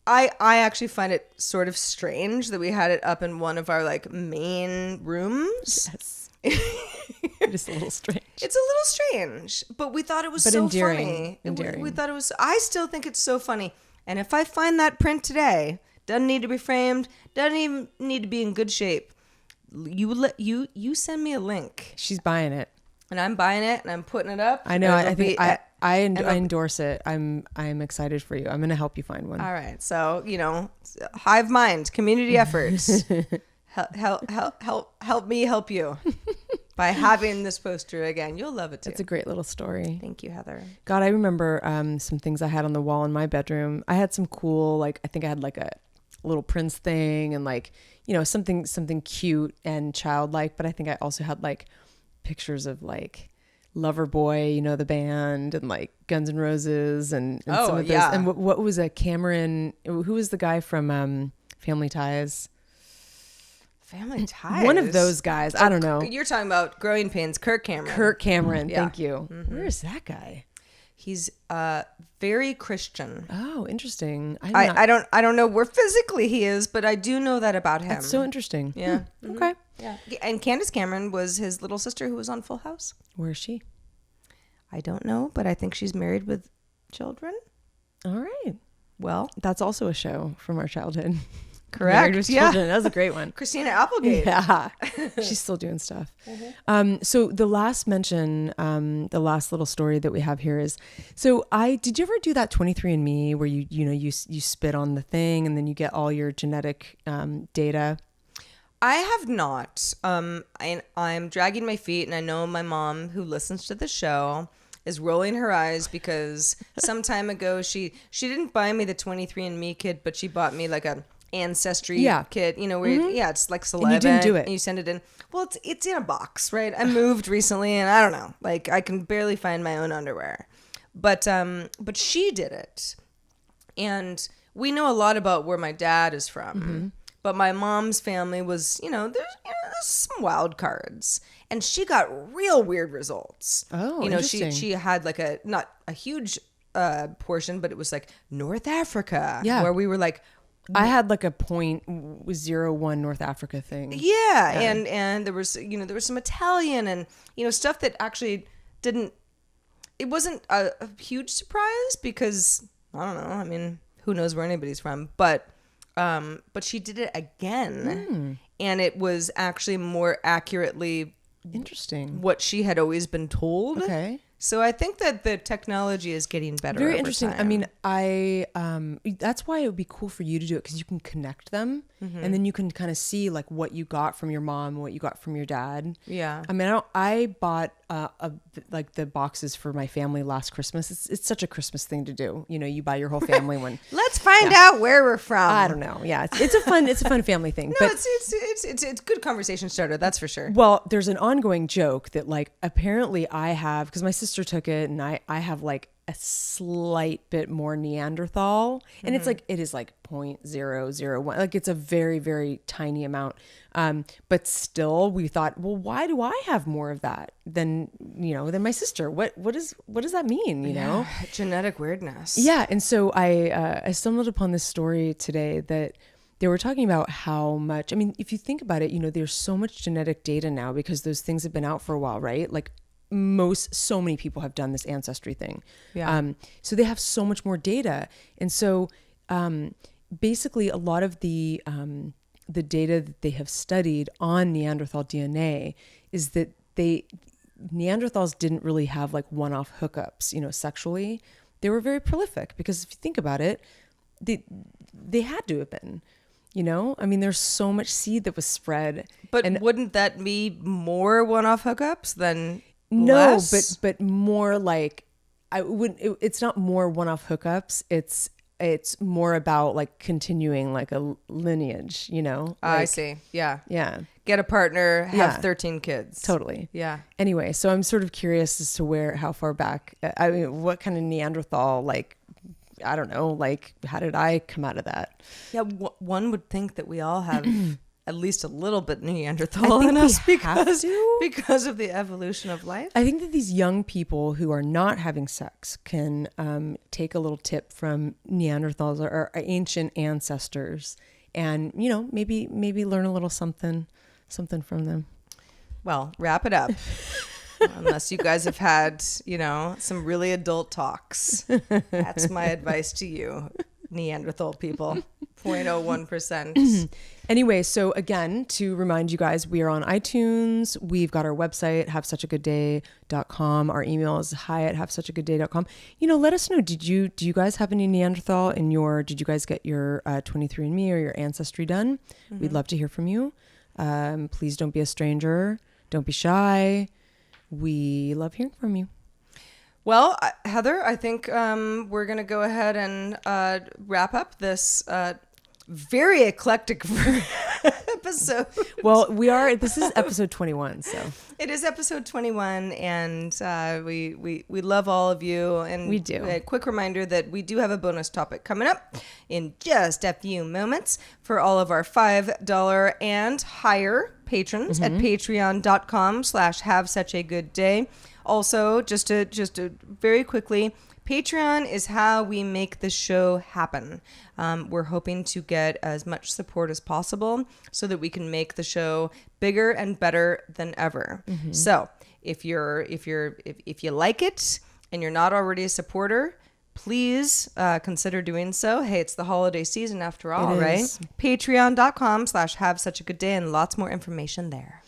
I actually find it sort of strange that we had it up in one of our like main rooms. Yes. It is a little strange. It's a little strange, but we thought it was so funny. We thought it was. I still think it's so funny. And if I find that print today, doesn't need to be framed, doesn't even need to be in good shape. You send me a link. She's buying it, and I'm buying it, and I'm putting it up. I know. I endorse it. I'm excited for you. I'm going to help you find one. All right. So hive mind, community efforts. Help me help you by having this poster again. You'll love it too. It's a great little story. Thank you, Heather. God, I remember some things I had on the wall in my bedroom. I had some cool, like, I think I had like a little Prince thing and like, something cute and childlike. But I think I also had like pictures of like Loverboy, the band, and like Guns N' Roses and some of those. Yeah. And what was a Cameron? Who was the guy from Family Ties? Family Ties. One of those guys. I don't know. You're talking about Growing Pains, Kirk Cameron. Yeah. Thank you. Mm-hmm. Where is that guy? He's very Christian. Oh, interesting. I don't know where physically he is, but I do know that about him. That's so interesting. Yeah. Mm-hmm. Okay. Yeah. And Candace Cameron was his little sister who was on Full House. Where is she? I don't know, but I think she's married with children. All right. Well, that's also a show from our childhood. Correct. Married with Children. That was a great one. Christina Applegate. Yeah. She's still doing stuff. Mm-hmm. So the last mention, the last little story that we have here is, did you ever do that 23andMe where you spit on the thing and then you get all your genetic data? I have not. I'm dragging my feet, and I know my mom, who listens to the show, is rolling her eyes because some time ago she didn't buy me the 23andMe kit, but she bought me like a Ancestry kit, where it's like saliva. And you didn't do it. And you send it in. Well, it's in a box, right? I moved recently, and I don't know, like I can barely find my own underwear, but she did it, and we know a lot about where my dad is from. Mm-hmm. But my mom's family was, there's some wild cards, and she got real weird results. Oh, interesting. She had like not a huge portion, but it was like North Africa, where we were like. I had like a 0.01 North Africa thing. Yeah. And there was some Italian and, stuff that actually it wasn't a huge surprise because I don't know. I mean, who knows where anybody's from? But she did it again, and it was actually more accurately interesting what she had always been told. Okay. So I think that the technology is getting better. Very over interesting. time. I mean, that's why it would be cool for you to do it, because you can connect them, and then you can kind of see like what you got from your mom, what you got from your dad. Yeah. I mean, I bought like the boxes for my family last Christmas. It's such a Christmas thing to do. You know, you buy your whole family one. Let's find out where we're from. I don't know. Yeah, it's a fun family thing. No, but it's a good conversation starter. That's for sure. well, there's an ongoing joke that like apparently I have, because my sister took it, and I have like a slight bit more Neanderthal, and it's like, it is like 0.001, like it's a very, very tiny amount. But still we thought, well, why do I have more of that than my sister? What does that mean? You know, genetic weirdness. Yeah. And so I stumbled upon this story today that they were talking about how much, I mean, if you think about it, there's so much genetic data now because those things have been out for a while, right? Like so many people have done this ancestry thing. Yeah. So they have so much more data. And so basically a lot of the data that they have studied on Neanderthal DNA is that Neanderthals didn't really have like one-off hookups, sexually. They were very prolific because if you think about it, they had to have been, I mean, there's so much seed that was spread. But wouldn't that be more one-off hookups than no, less? but more like it's not more one-off hookups. It's more about like continuing like a lineage, like, I see. Yeah. Yeah. Get a partner, have 13 kids. Totally. Yeah. Anyway, so I'm sort of curious as to how far back, I mean, what kind of Neanderthal, like, I don't know, like, how did I come out of that? Yeah. One would think that we all have at least a little bit Neanderthal in us because of the evolution of life. I think that these young people who are not having sex can take a little tip from Neanderthals or our ancient ancestors, and maybe learn a little something from them. Well, wrap it up. Unless you guys have had some really adult talks, that's my advice to you, Neanderthal people. 0.01%. Anyway, so again, to remind you guys, we are on iTunes. We've got our website, havesuchagooddday.com. Our email is hi@havesuchagooddday.com. Let us know. Do you guys have any Neanderthal did you guys get your 23andMe or your ancestry done? Mm-hmm. We'd love to hear from you. Please don't be a stranger. Don't be shy. We love hearing from you. Well, Heather, I think we're going to go ahead and wrap up this very eclectic episode. Well, this is episode 21, so. It is episode 21, and we love all of you. And we do. A quick reminder that we do have a bonus topic coming up in just a few moments for all of our $5 and higher patrons at patreon.com/havesuchagooddday. Also, just to very quickly, Patreon is how we make the show happen. We're hoping to get as much support as possible so that we can make the show bigger and better than ever. Mm-hmm. So if you like it and you're not already a supporter, please consider doing so. Hey, it's the holiday season after all, right? Patreon.com/havesuchagooddday, and lots more information there.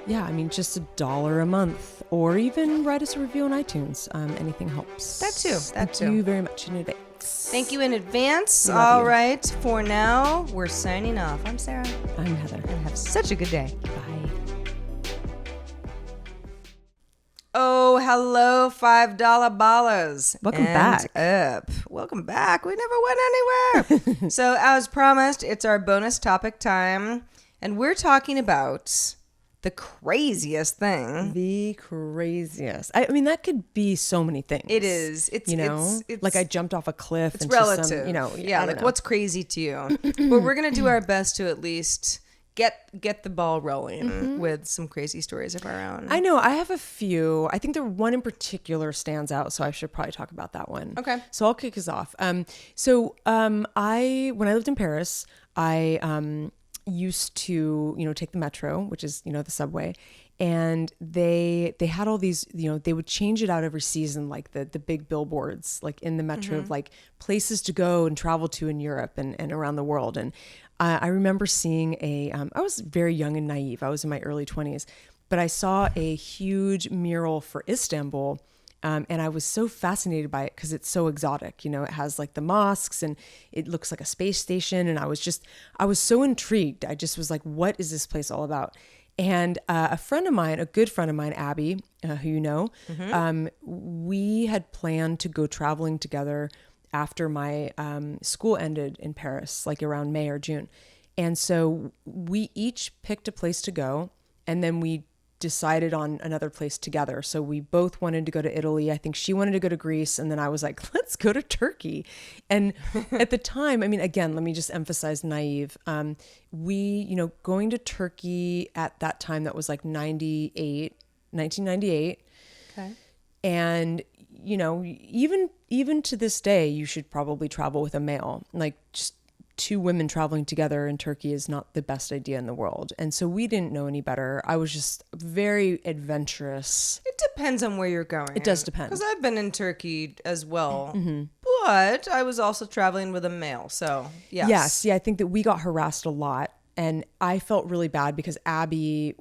Yeah, I mean, just $1 a month, or even write us a review on iTunes. Anything helps. That too. Thank you very much in advance. Thank you in advance. All right, for now, we're signing off. I'm Sarah. I'm Heather. And have such a good day. Bye. Oh, hello, $5 ballers. Welcome back. Welcome back. We never went anywhere. So, as promised, it's our bonus topic time. And we're talking about the craziest thing. The craziest. I mean, that could be so many things. It is. It's like I jumped off a cliff. It's relative. What's crazy to you? But we're going to do our best to at least get the ball rolling with some crazy stories of our own. I know. I have a few. I think the one in particular stands out, so I should probably talk about that one. Okay. So I'll kick us off. When I lived in Paris, I used to, take the metro, which is, the subway. And they had all these, they would change it out every season, like the big billboards, like in the metro of like places to go and travel to in Europe and around the world. And I remember seeing I was very young and naive. I was in my early 20s, but I saw a huge mural for Istanbul. And I was so fascinated by it because it's so exotic. It has like the mosques and it looks like a space station. And I was so intrigued. I just was like, what is this place all about? And a good friend of mine, Abby, who you know, we had planned to go traveling together after my school ended in Paris, like around May or June. And so we each picked a place to go, and then we decided on another place together. So we both wanted to go to Italy. I think she wanted to go to Greece, and then I was like, let's go to Turkey. And at the time, I mean, again, let me just emphasize naive. Going to Turkey at that time, that was like 1998. Okay. And, even to this day, you should probably travel with a male. Like, just two women traveling together in Turkey is not the best idea in the world. And so we didn't know any better. I was just very adventurous. It depends on where you're going. It does depend. Because I've been in Turkey as well. But I was also traveling with a male. So, yes. Yes. Yeah, I think that we got harassed a lot. And I felt really bad because Abby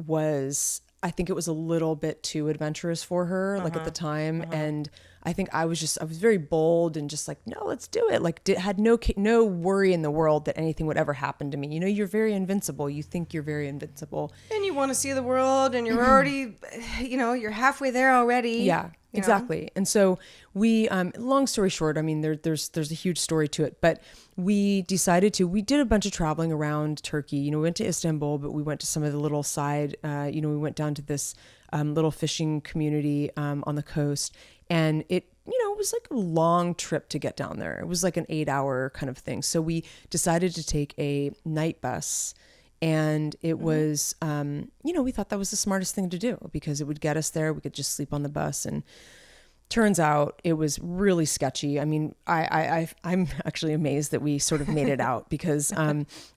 I think it was a little bit too adventurous for her, like at the time. And I think I was very bold and just like, no, let's do it. Like had no worry in the world that anything would ever happen to me. You're very invincible. You think you're very invincible. And you want to see the world and you're already, you're halfway there already. Yeah, exactly. And so we, long story short, I mean, there's a huge story to it, but we did a bunch of traveling around Turkey. We went to Istanbul, but we went to some of the little side, we went down to this little fishing community on the coast. And it was like a long trip to get down there. It was like an 8-hour kind of thing. So we decided to take a night bus, and it was, we thought that was the smartest thing to do because it would get us there. We could just sleep on the bus, and turns out it was really sketchy. I mean, I'm actually amazed that we sort of made it out because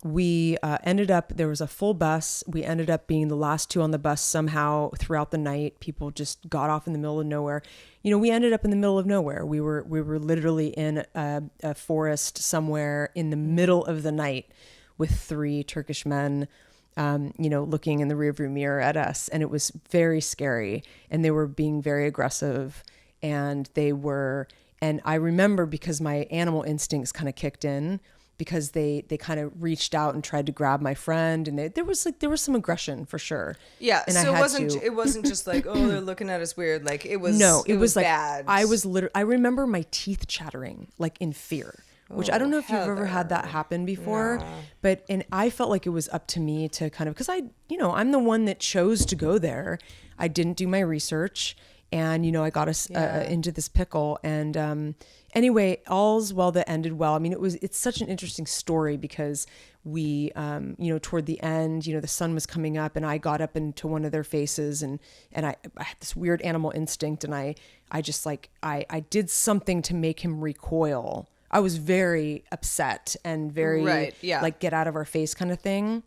we ended up, there was a full bus. We ended up being the last two on the bus somehow throughout the night. People just got off in the middle of nowhere. We ended up in the middle of nowhere. We were literally in a forest somewhere in the middle of the night with 3 Turkish men, looking in the rearview mirror at us. And it was very scary. And they were being very aggressive. And I remember because my animal instincts kind of kicked in because they kind of reached out and tried to grab my friend, and there was some aggression for sure. Yeah. And so it wasn't just like, oh, they're looking at us weird. Like it was like bad. I remember my teeth chattering like in fear, which I don't know if you've ever had that happen before, and I felt like it was up to me to kind of, cause I'm the one that chose to go there. I didn't do my research. And, I got us into this pickle. And anyway, all's well that ended well. I mean, it's such an interesting story because we, toward the end, the sun was coming up and I got up into one of their faces and I had this weird animal instinct. And I just like, I did something to make him recoil. I was very upset and very like get out of our face kind of thing.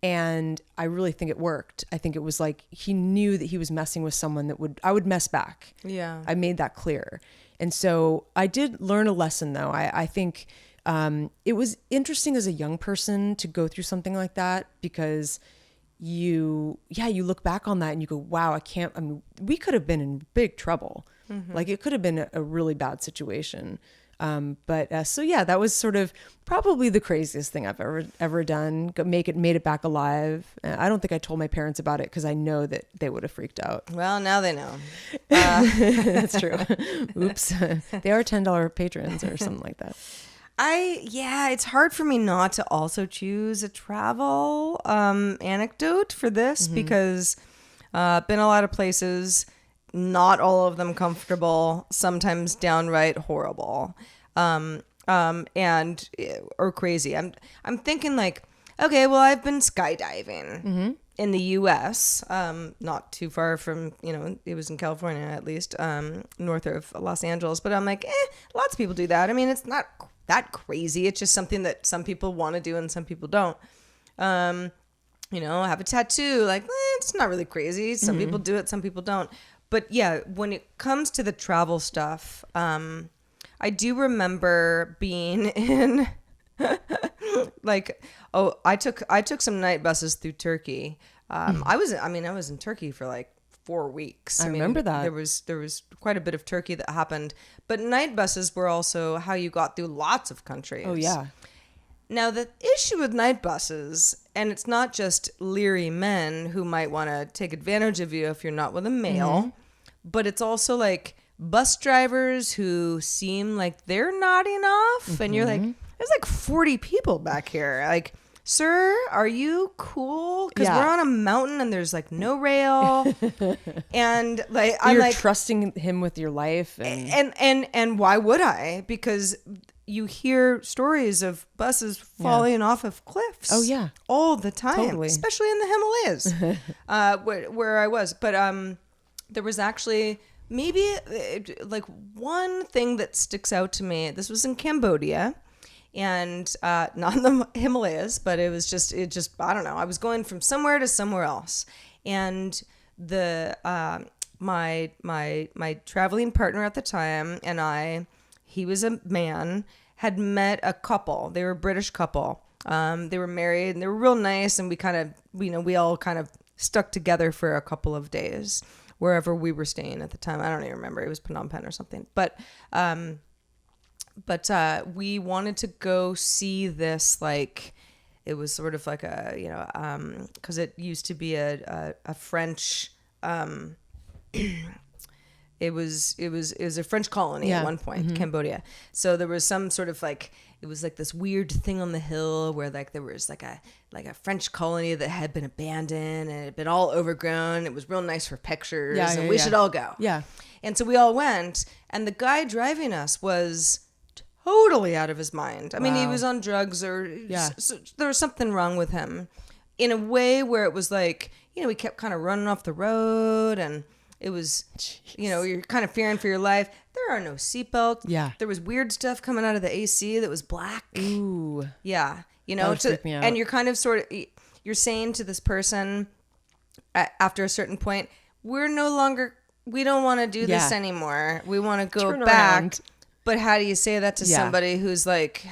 And I really think it worked. I think it was like he knew that he was messing with someone that I would mess back. Yeah. I made that clear. And so I did learn a lesson though. I think it was interesting as a young person to go through something like that because you look back on that and you go, wow, we could have been in big trouble. Mm-hmm. Like it could have been a really bad situation. That was sort of probably the craziest thing I've ever done. Made it back alive. I don't think I told my parents about it because I know that they would have freaked out. Well, now they know. That's true. Oops. They are $10 patrons or something like that. It's hard for me not to also choose a travel anecdote for this because been a lot of places. Not all of them comfortable, sometimes downright horrible, or crazy. I'm thinking like, okay, well, I've been skydiving in the U.S., not too far from, it was in California at least, north of Los Angeles. But I'm like, lots of people do that. I mean, it's not that crazy. It's just something that some people want to do and some people don't. Have a tattoo. Like, it's not really crazy. Some people do it, some people don't. But yeah, when it comes to the travel stuff, I do remember being in I took some night buses through Turkey. I was in Turkey for like 4 weeks. I remember that. There was quite a bit of Turkey that happened, but night buses were also how you got through lots of countries. Oh yeah. Now, the issue with night buses, and it's not just leery men who might want to take advantage of you if you're not with a male, but it's also like bus drivers who seem like they're not enough. And you're like, there's like 40 people back here. Like, sir, are you cool? Because we're on a mountain and there's like no rail. And like, I'm You're like trusting him with your life. And why would I? Because you hear stories of buses falling off of cliffs. Oh yeah, all the time, totally. Especially in the Himalayas, where I was. But there was actually maybe like one thing that sticks out to me. This was in Cambodia, and not in the Himalayas, but it just I don't know. I was going from somewhere to somewhere else, and the my traveling partner at the time and he was a man, had met a couple. They were a British couple. They were married and they were real nice. And we all kind of stuck together for a couple of days wherever we were staying at the time. I don't even remember. It was Phnom Penh or something. But we wanted to go see this, like, it was sort of like a, because it used to be a French, It was a French colony at one point, Cambodia. So there was some sort of like, it was like this weird thing on the hill where like there was like a French colony that had been abandoned and it had been all overgrown. It was real nice for pictures, and we should all go. Yeah. And so we all went, and the guy driving us was totally out of his mind. I mean, he was on drugs or so there was something wrong with him in a way where it was like, he kept kind of running off the road, and it was, you're kind of fearing for your life. There are no seatbelts. Yeah. There was weird stuff coming out of the AC that was black. Ooh. Yeah. That would freak me out. And you're kind of you're saying to this person after a certain point, we don't want to do this anymore. We want to go back. Around. But how do you say that to somebody who's like,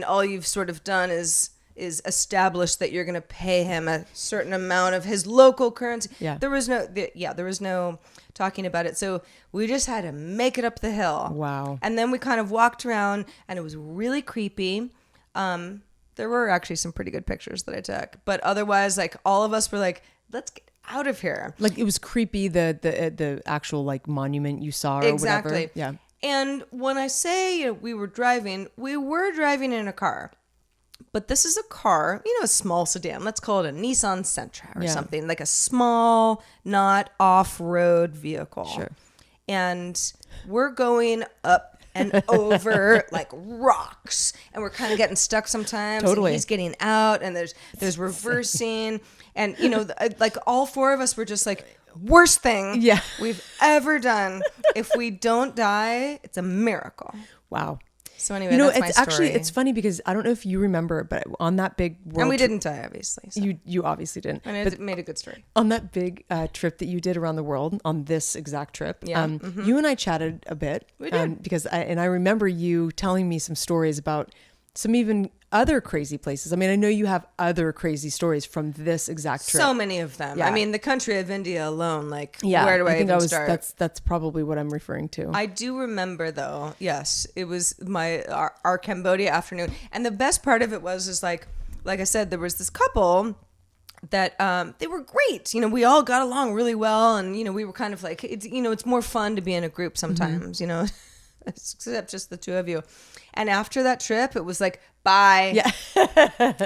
all you've sort of done is establish that you're going to pay him a certain amount of his local currency. Yeah. There was no talking about it. So we just had to make it up the hill. Wow. And then we kind of walked around, and it was really creepy. There were actually some pretty good pictures that I took, but otherwise, like, all of us were like, let's get out of here. Like, it was creepy, the actual like monument you saw or whatever. Yeah. And when I say we were driving in a car. But this is a car, a small sedan. Let's call it a Nissan Sentra or something, like a small, not off-road vehicle. Sure. And we're going up and over like rocks, and we're kind of getting stuck sometimes. Totally. And he's getting out, and there's reversing, and like all four of us were just like, worst thing we've ever done. If we don't die, it's a miracle. Wow. So anyway, that's my story. Actually, it's funny because I don't know if you remember, but on that big world and we didn't die, obviously. So. You obviously didn't. And it made a good story. On that big trip that you did around the world, on this exact trip, you and I chatted a bit. We did. Because I remember you telling me some stories about some even other crazy places. I mean, I know you have other crazy stories from this exact trip. So many of them. Yeah. I mean, the country of India alone, like, where do I even start? That's probably what I'm referring to. I do remember, though, yes, it was our Cambodia afternoon. And the best part of it was like I said, there was this couple that they were great. We all got along really well, and we were kind of like, it's more fun to be in a group sometimes, except just the two of you. And after that trip, it was like, bye. Yeah.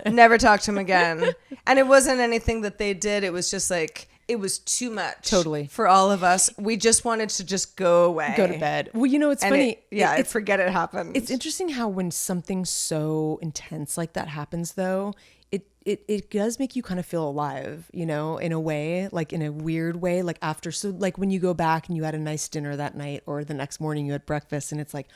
Never talk to him again. And it wasn't anything that they did. It was just like, it was too much. Totally. For all of us. We just wanted to just go away. Go to bed. Well, it's funny. I forget it happened. It's interesting how when something so intense like that happens, though, it does make you kind of feel alive, in a way, like in a weird way, like after. So like when you go back and you had a nice dinner that night, or the next morning you had breakfast, and it's like,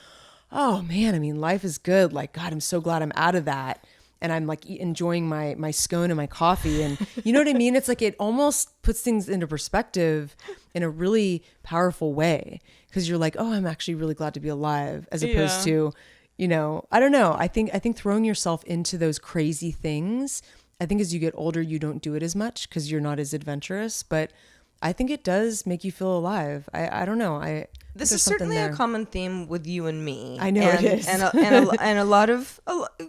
oh man, I mean, life is good. Like, God, I'm so glad I'm out of that. and I'm like enjoying my scone and my coffee, and you know what I mean? It's like it almost puts things into perspective in a really powerful way, because you're like, oh, I'm actually really glad to be alive, as opposed to, you know, I don't know. I think throwing yourself into those crazy things, I think as you get older, you don't do it as much because you're not as adventurous, but I think it does make you feel alive. I don't know. This is certainly a common theme with you and me. I know it is. And a lot of,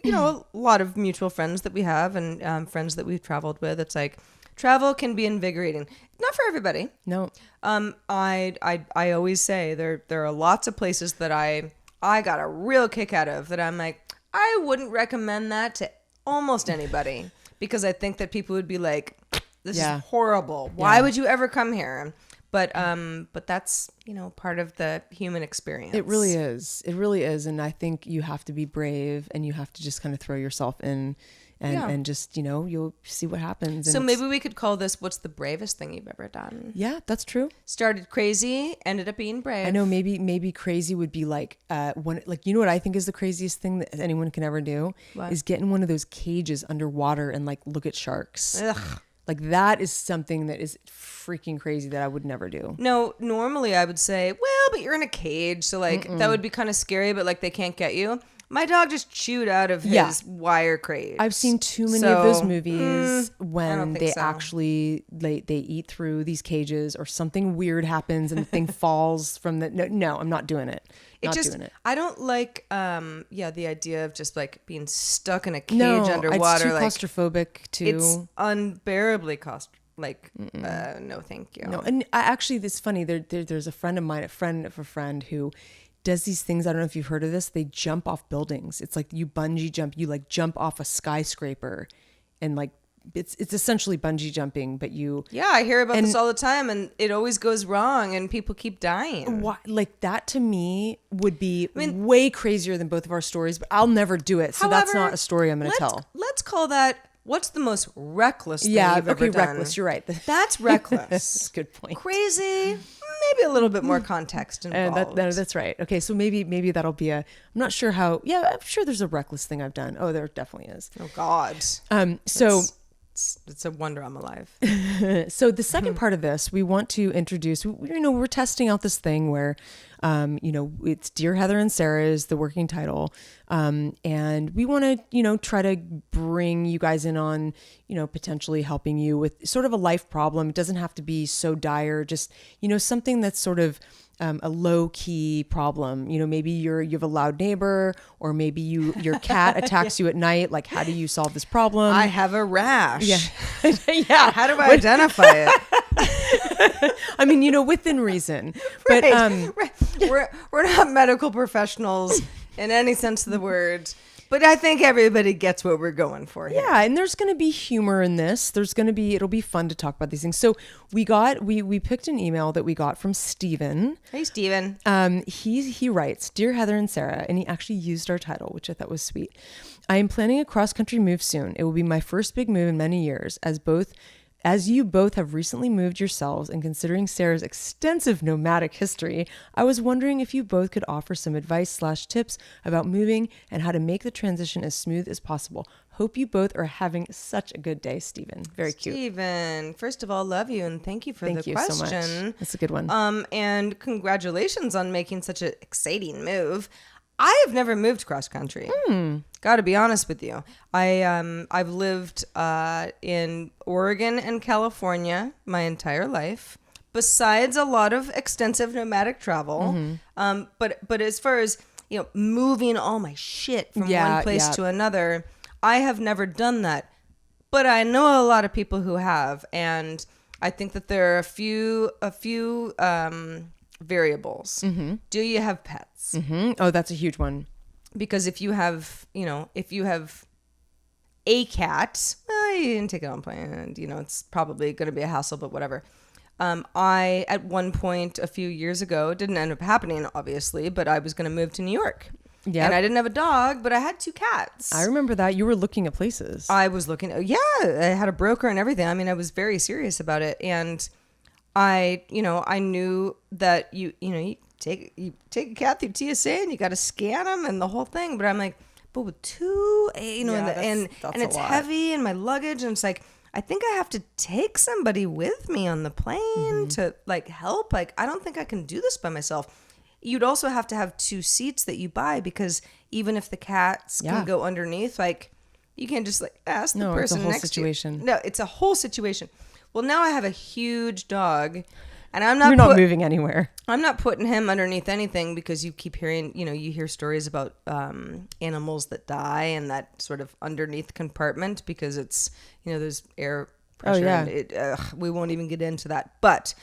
you know, a lot of mutual friends that we have, and friends that we've traveled with. It's like travel can be invigorating. Not for everybody. No. I always say there are lots of places that I got a real kick out of that I'm like, I wouldn't recommend that to almost anybody, because I think that people would be like, this is horrible. Why would you ever come here? But that's, you know, part of the human experience. It really is. It really is. And I think you have to be brave, and you have to just kind of throw yourself in, and just, you know, you'll see what happens. So maybe we could call this, what's the bravest thing you've ever done? Yeah, that's true. Started crazy, ended up being brave. I know maybe crazy would be like, you know what I think is the craziest thing that anyone can ever do? What? Is get in one of those cages underwater and like look at sharks. Ugh. Like that is something that is freaking crazy that I would never do. No, normally I would say, well, but you're in a cage, so like that would be kind of scary, but like they can't get you. My dog just chewed out of his wire crate. I've seen too many of those movies when they actually they eat through these cages, or something weird happens and the thing falls from the. No, I'm not doing it. I don't like the idea of just like being stuck in a cage underwater. It's too claustrophobic too. It's unbearably no, thank you. No, and actually, it's funny. There's a friend of mine, a friend of a friend, who does these things. I don't know if you've heard of this. They jump off buildings. It's like you bungee jump. You like jump off a skyscraper, and like it's essentially bungee jumping, but you. Yeah, I hear about this all the time, and it always goes wrong, and people keep dying. Like that to me would be way crazier than both of our stories, but I'll never do it. So however, that's not a story I'm going to tell. Let's call that. What's the most reckless thing you've ever done? Reckless. You're right. That's reckless. Good point. Crazy. Maybe a little bit more context involved. That's right. Okay, so maybe that'll be I'm not sure how. Yeah, I'm sure there's a reckless thing I've done. Oh, there definitely is. Oh God. So. It's a wonder I'm alive. So the second part of this, we want to introduce, we're testing out this thing where, it's Dear Heather and Sarah is the working title. And we want to, try to bring you guys in on, potentially helping you with sort of a life problem. It doesn't have to be so dire, just, something that's sort of a low key problem. Maybe you have a loud neighbor, or maybe your cat attacks you at night. Like, how do you solve this problem? I have a rash. Yeah. Yeah. How do I identify it? I mean, within reason, but, right. We're not medical professionals in any sense of the word. But I think everybody gets what we're going for here. Yeah, and there's going to be humor in this. It'll be fun to talk about these things. So we picked an email that we got from Steven. Hey, Steven. He writes, Dear Heather and Sarah, and he actually used our title, which I thought was sweet. I am planning a cross-country move soon. It will be my first big move in many years, as you both have recently moved yourselves, and considering Sarah's extensive nomadic history, I was wondering if you both could offer some advice/tips about moving and how to make the transition as smooth as possible. Hope you both are having such a good day, Stephen. Very cute. Stephen, first of all, love you and thank you for the question. So much. That's a good one. And congratulations on making such an exciting move. I have never moved cross country. Got to be honest with you. I've lived in Oregon and California my entire life, besides a lot of extensive nomadic travel. But as far as moving all my shit from one place to another, I have never done that. But I know a lot of people who have, and I think that there are a few variables. Do you have pets? Oh, that's a huge one. Because if you have a cat, well, you didn't take it on plane, and it's probably going to be a hassle, but whatever. I at one point a few years ago, it didn't end up happening, obviously, but I was going to move to New York. Yeah, and I didn't have a dog, but I had 2 cats. I remember that. You were looking at places. I was looking. Yeah, I had a broker and everything. I mean, I was very serious about it, and I knew that you take a cat through TSA and you got to scan them and the whole thing. But I'm like, people with two, you know, Yeah, and that's it's a lot. heavy in my luggage, and it's like, I think I have to take somebody with me on the plane to like help. Like, I don't think I can do this by myself. You'd also have to have 2 seats that you buy, because even if the cats Yeah. can go underneath, like, you can't just like ask the No, it's a person whole next situation. to you. No, it's a whole situation. Well, now I have a huge dog, and I'm not You're not moving anywhere. I'm not putting him underneath anything, because you keep hearing, you know, you hear stories about animals that die in that sort of underneath compartment, because it's, you know, there's air pressure. yeah. And we won't even get into that. But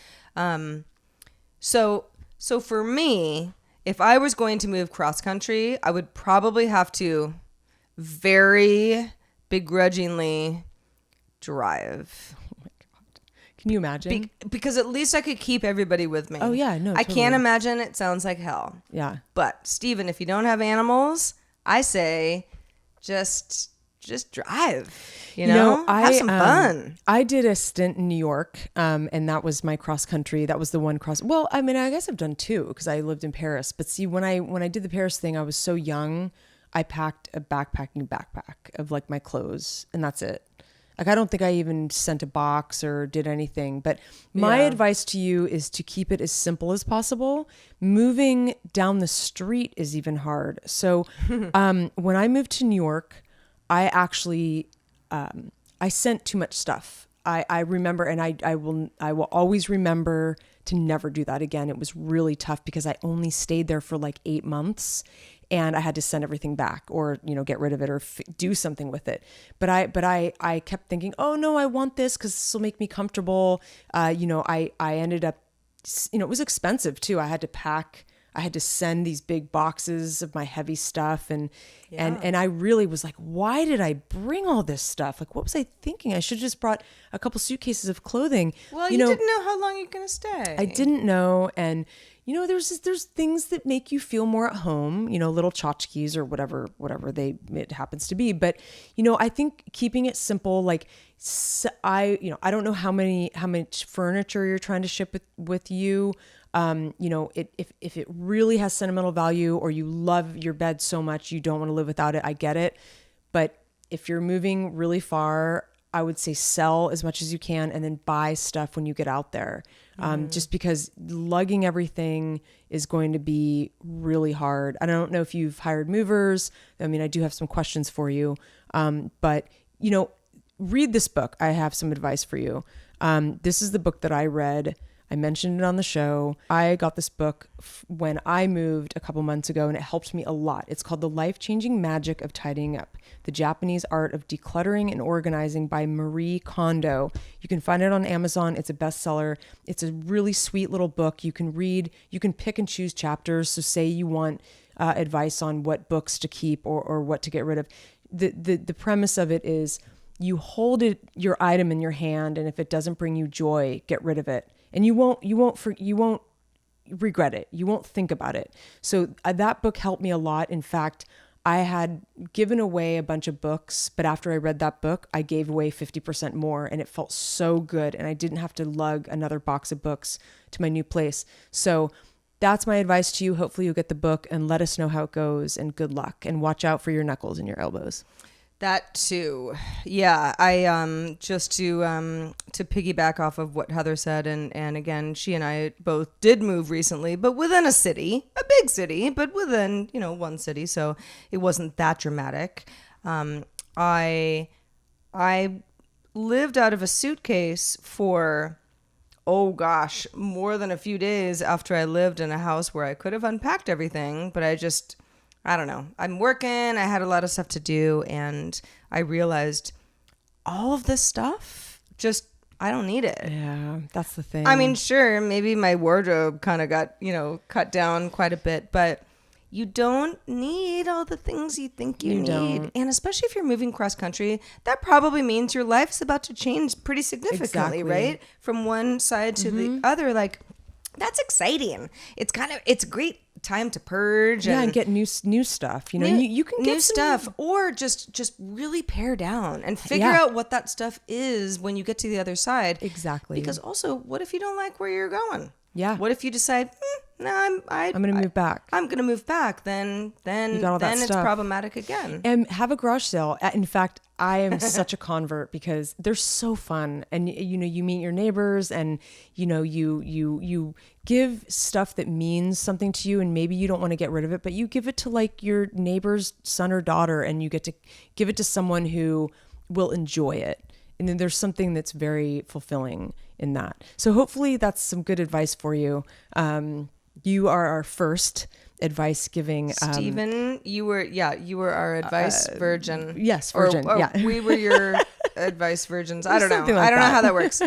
so for me, if I was going to move cross country, I would probably have to very begrudgingly drive. Can you imagine? Because at least I could keep everybody with me. Oh, yeah, no, I can't totally. imagine it sounds like hell. Yeah. But Stephen, if you don't have animals, I say just drive. You know, have some fun. I did a stint in New York, and that was my cross country. That was the one cross. Well, I mean, I guess I've done 2 because I lived in Paris. But see, when I did the Paris thing, I was so young. I packed a backpacking backpack of like my clothes, and that's it. Like, I don't think I even sent a box or did anything. But my advice to you is to keep it as simple as possible. Moving down the street is even hard. So when I moved to New York, I actually I sent too much stuff. I remember, and I will always remember to never do that again. It was really tough because I only stayed there for like 8 months. And I had to send everything back, or, you know, get rid of it, or do something with it. But I kept thinking, oh no, I want this because this will make me comfortable. You know, I ended up, you know, it was expensive too. I had to pack. I had to send these big boxes of my heavy stuff, and I really was like, why did I bring all this stuff? Like, what was I thinking? I should have just brought a couple suitcases of clothing. Well, you didn't know how long you're gonna stay. I didn't know, and you know, there's things that make you feel more at home, you know, little tchotchkes or whatever it happens to be. But, you know, I think keeping it simple, like I don't know how much furniture you're trying to ship with you. You know, if it really has sentimental value, or you love your bed so much you don't want to live without it, I get it. But if you're moving really far, I would say sell as much as you can, and then buy stuff when you get out there. Just because lugging everything is going to be really hard. I don't know if you've hired movers. I mean, I do have some questions for you. But, you know, read this book. I have some advice for you. This is the book that I read. I mentioned it on the show. I got this book when I moved a couple months ago, and it helped me a lot. It's called The Life-Changing Magic of Tidying Up: The Japanese Art of Decluttering and Organizing by Marie Kondo. You can find it on Amazon. It's a bestseller. It's a really sweet little book. You can read, you can pick and choose chapters. So say you want advice on what books to keep or what to get rid of. The premise of it is you hold your item in your hand, and if it doesn't bring you joy, get rid of it. And you won't regret it. You won't think about it. So that book helped me a lot. In fact, I had given away a bunch of books, but after I read that book, I gave away 50% more, and it felt so good. And I didn't have to lug another box of books to my new place. So that's my advice to you. Hopefully you'll get the book, and let us know how it goes, and good luck, and watch out for your knuckles and your elbows. That too. Yeah, I just to piggyback off of what Heather said, and again, she and I both did move recently, but within a city, a big city, but within, you know, one city, so it wasn't that dramatic. I lived out of a suitcase for, oh gosh, more than a few days after I lived in a house where I could have unpacked everything, but I don't know. I'm working. I had a lot of stuff to do, and I realized all of this stuff, I don't need it. Yeah, that's the thing. I mean, sure, maybe my wardrobe kind of got, you know, cut down quite a bit, but you don't need all the things you think you need. Don't. And especially if you're moving cross country, that probably means your life's about to change pretty significantly, Exactly. right? From one side to the other. Like, that's exciting. It's a great time to purge. Yeah, and get new stuff. You know, you can get new stuff, or just really pare down and figure Yeah. out what that stuff is when you get to the other side. Exactly. Because also, what if you don't like where you're going? Yeah. What if you decide, no, I'm going to move back. I'm going to move back. Then got all that it's stuff. problematic again. And have a garage sale. In fact, I am such a convert because they're so fun. And, you know, you meet your neighbors and, you know, you give stuff that means something to you and maybe you don't want to get rid of it, but you give it to like your neighbor's son or daughter and you get to give it to someone who will enjoy it. And then there's something that's very fulfilling in that. So hopefully that's some good advice for you. You are our first advice giving. Stephen, you were our advice virgin. Yes, virgin. Yeah. We were your advice virgins. I don't know. Something like I don't know that. how that works.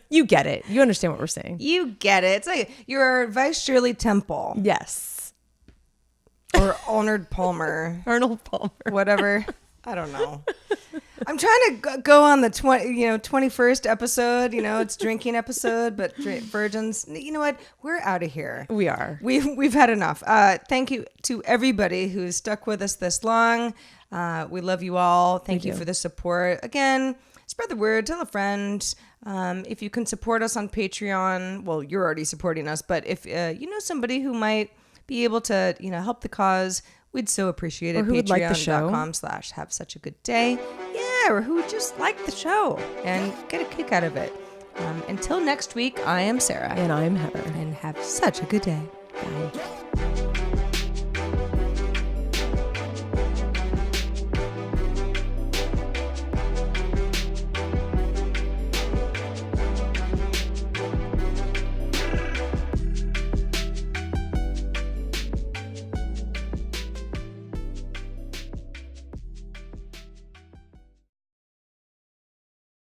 You get it. You understand what we're saying. You get it. It's like you're our advice Shirley Temple. Yes. Or Arnold Palmer. Arnold Palmer. Whatever. I don't know. I'm trying to go on the 21st episode. You know, it's drinking episode, but virgins. You know what? We're out of here. We are. We've had enough. Thank you to everybody who's stuck with us this long. We love you all. Thank you for the support. Again, spread the word. Tell a friend. If you can support us on Patreon, well, you're already supporting us. But if you know somebody who might be able to, you know, help the cause, we'd so appreciate it. Or who would like the show. Patreon.com/have such a good day. Yeah, or who would just like the show and get a kick out of it. Until next week, I am Sarah. And I'm Heather. And have such a good day. Bye.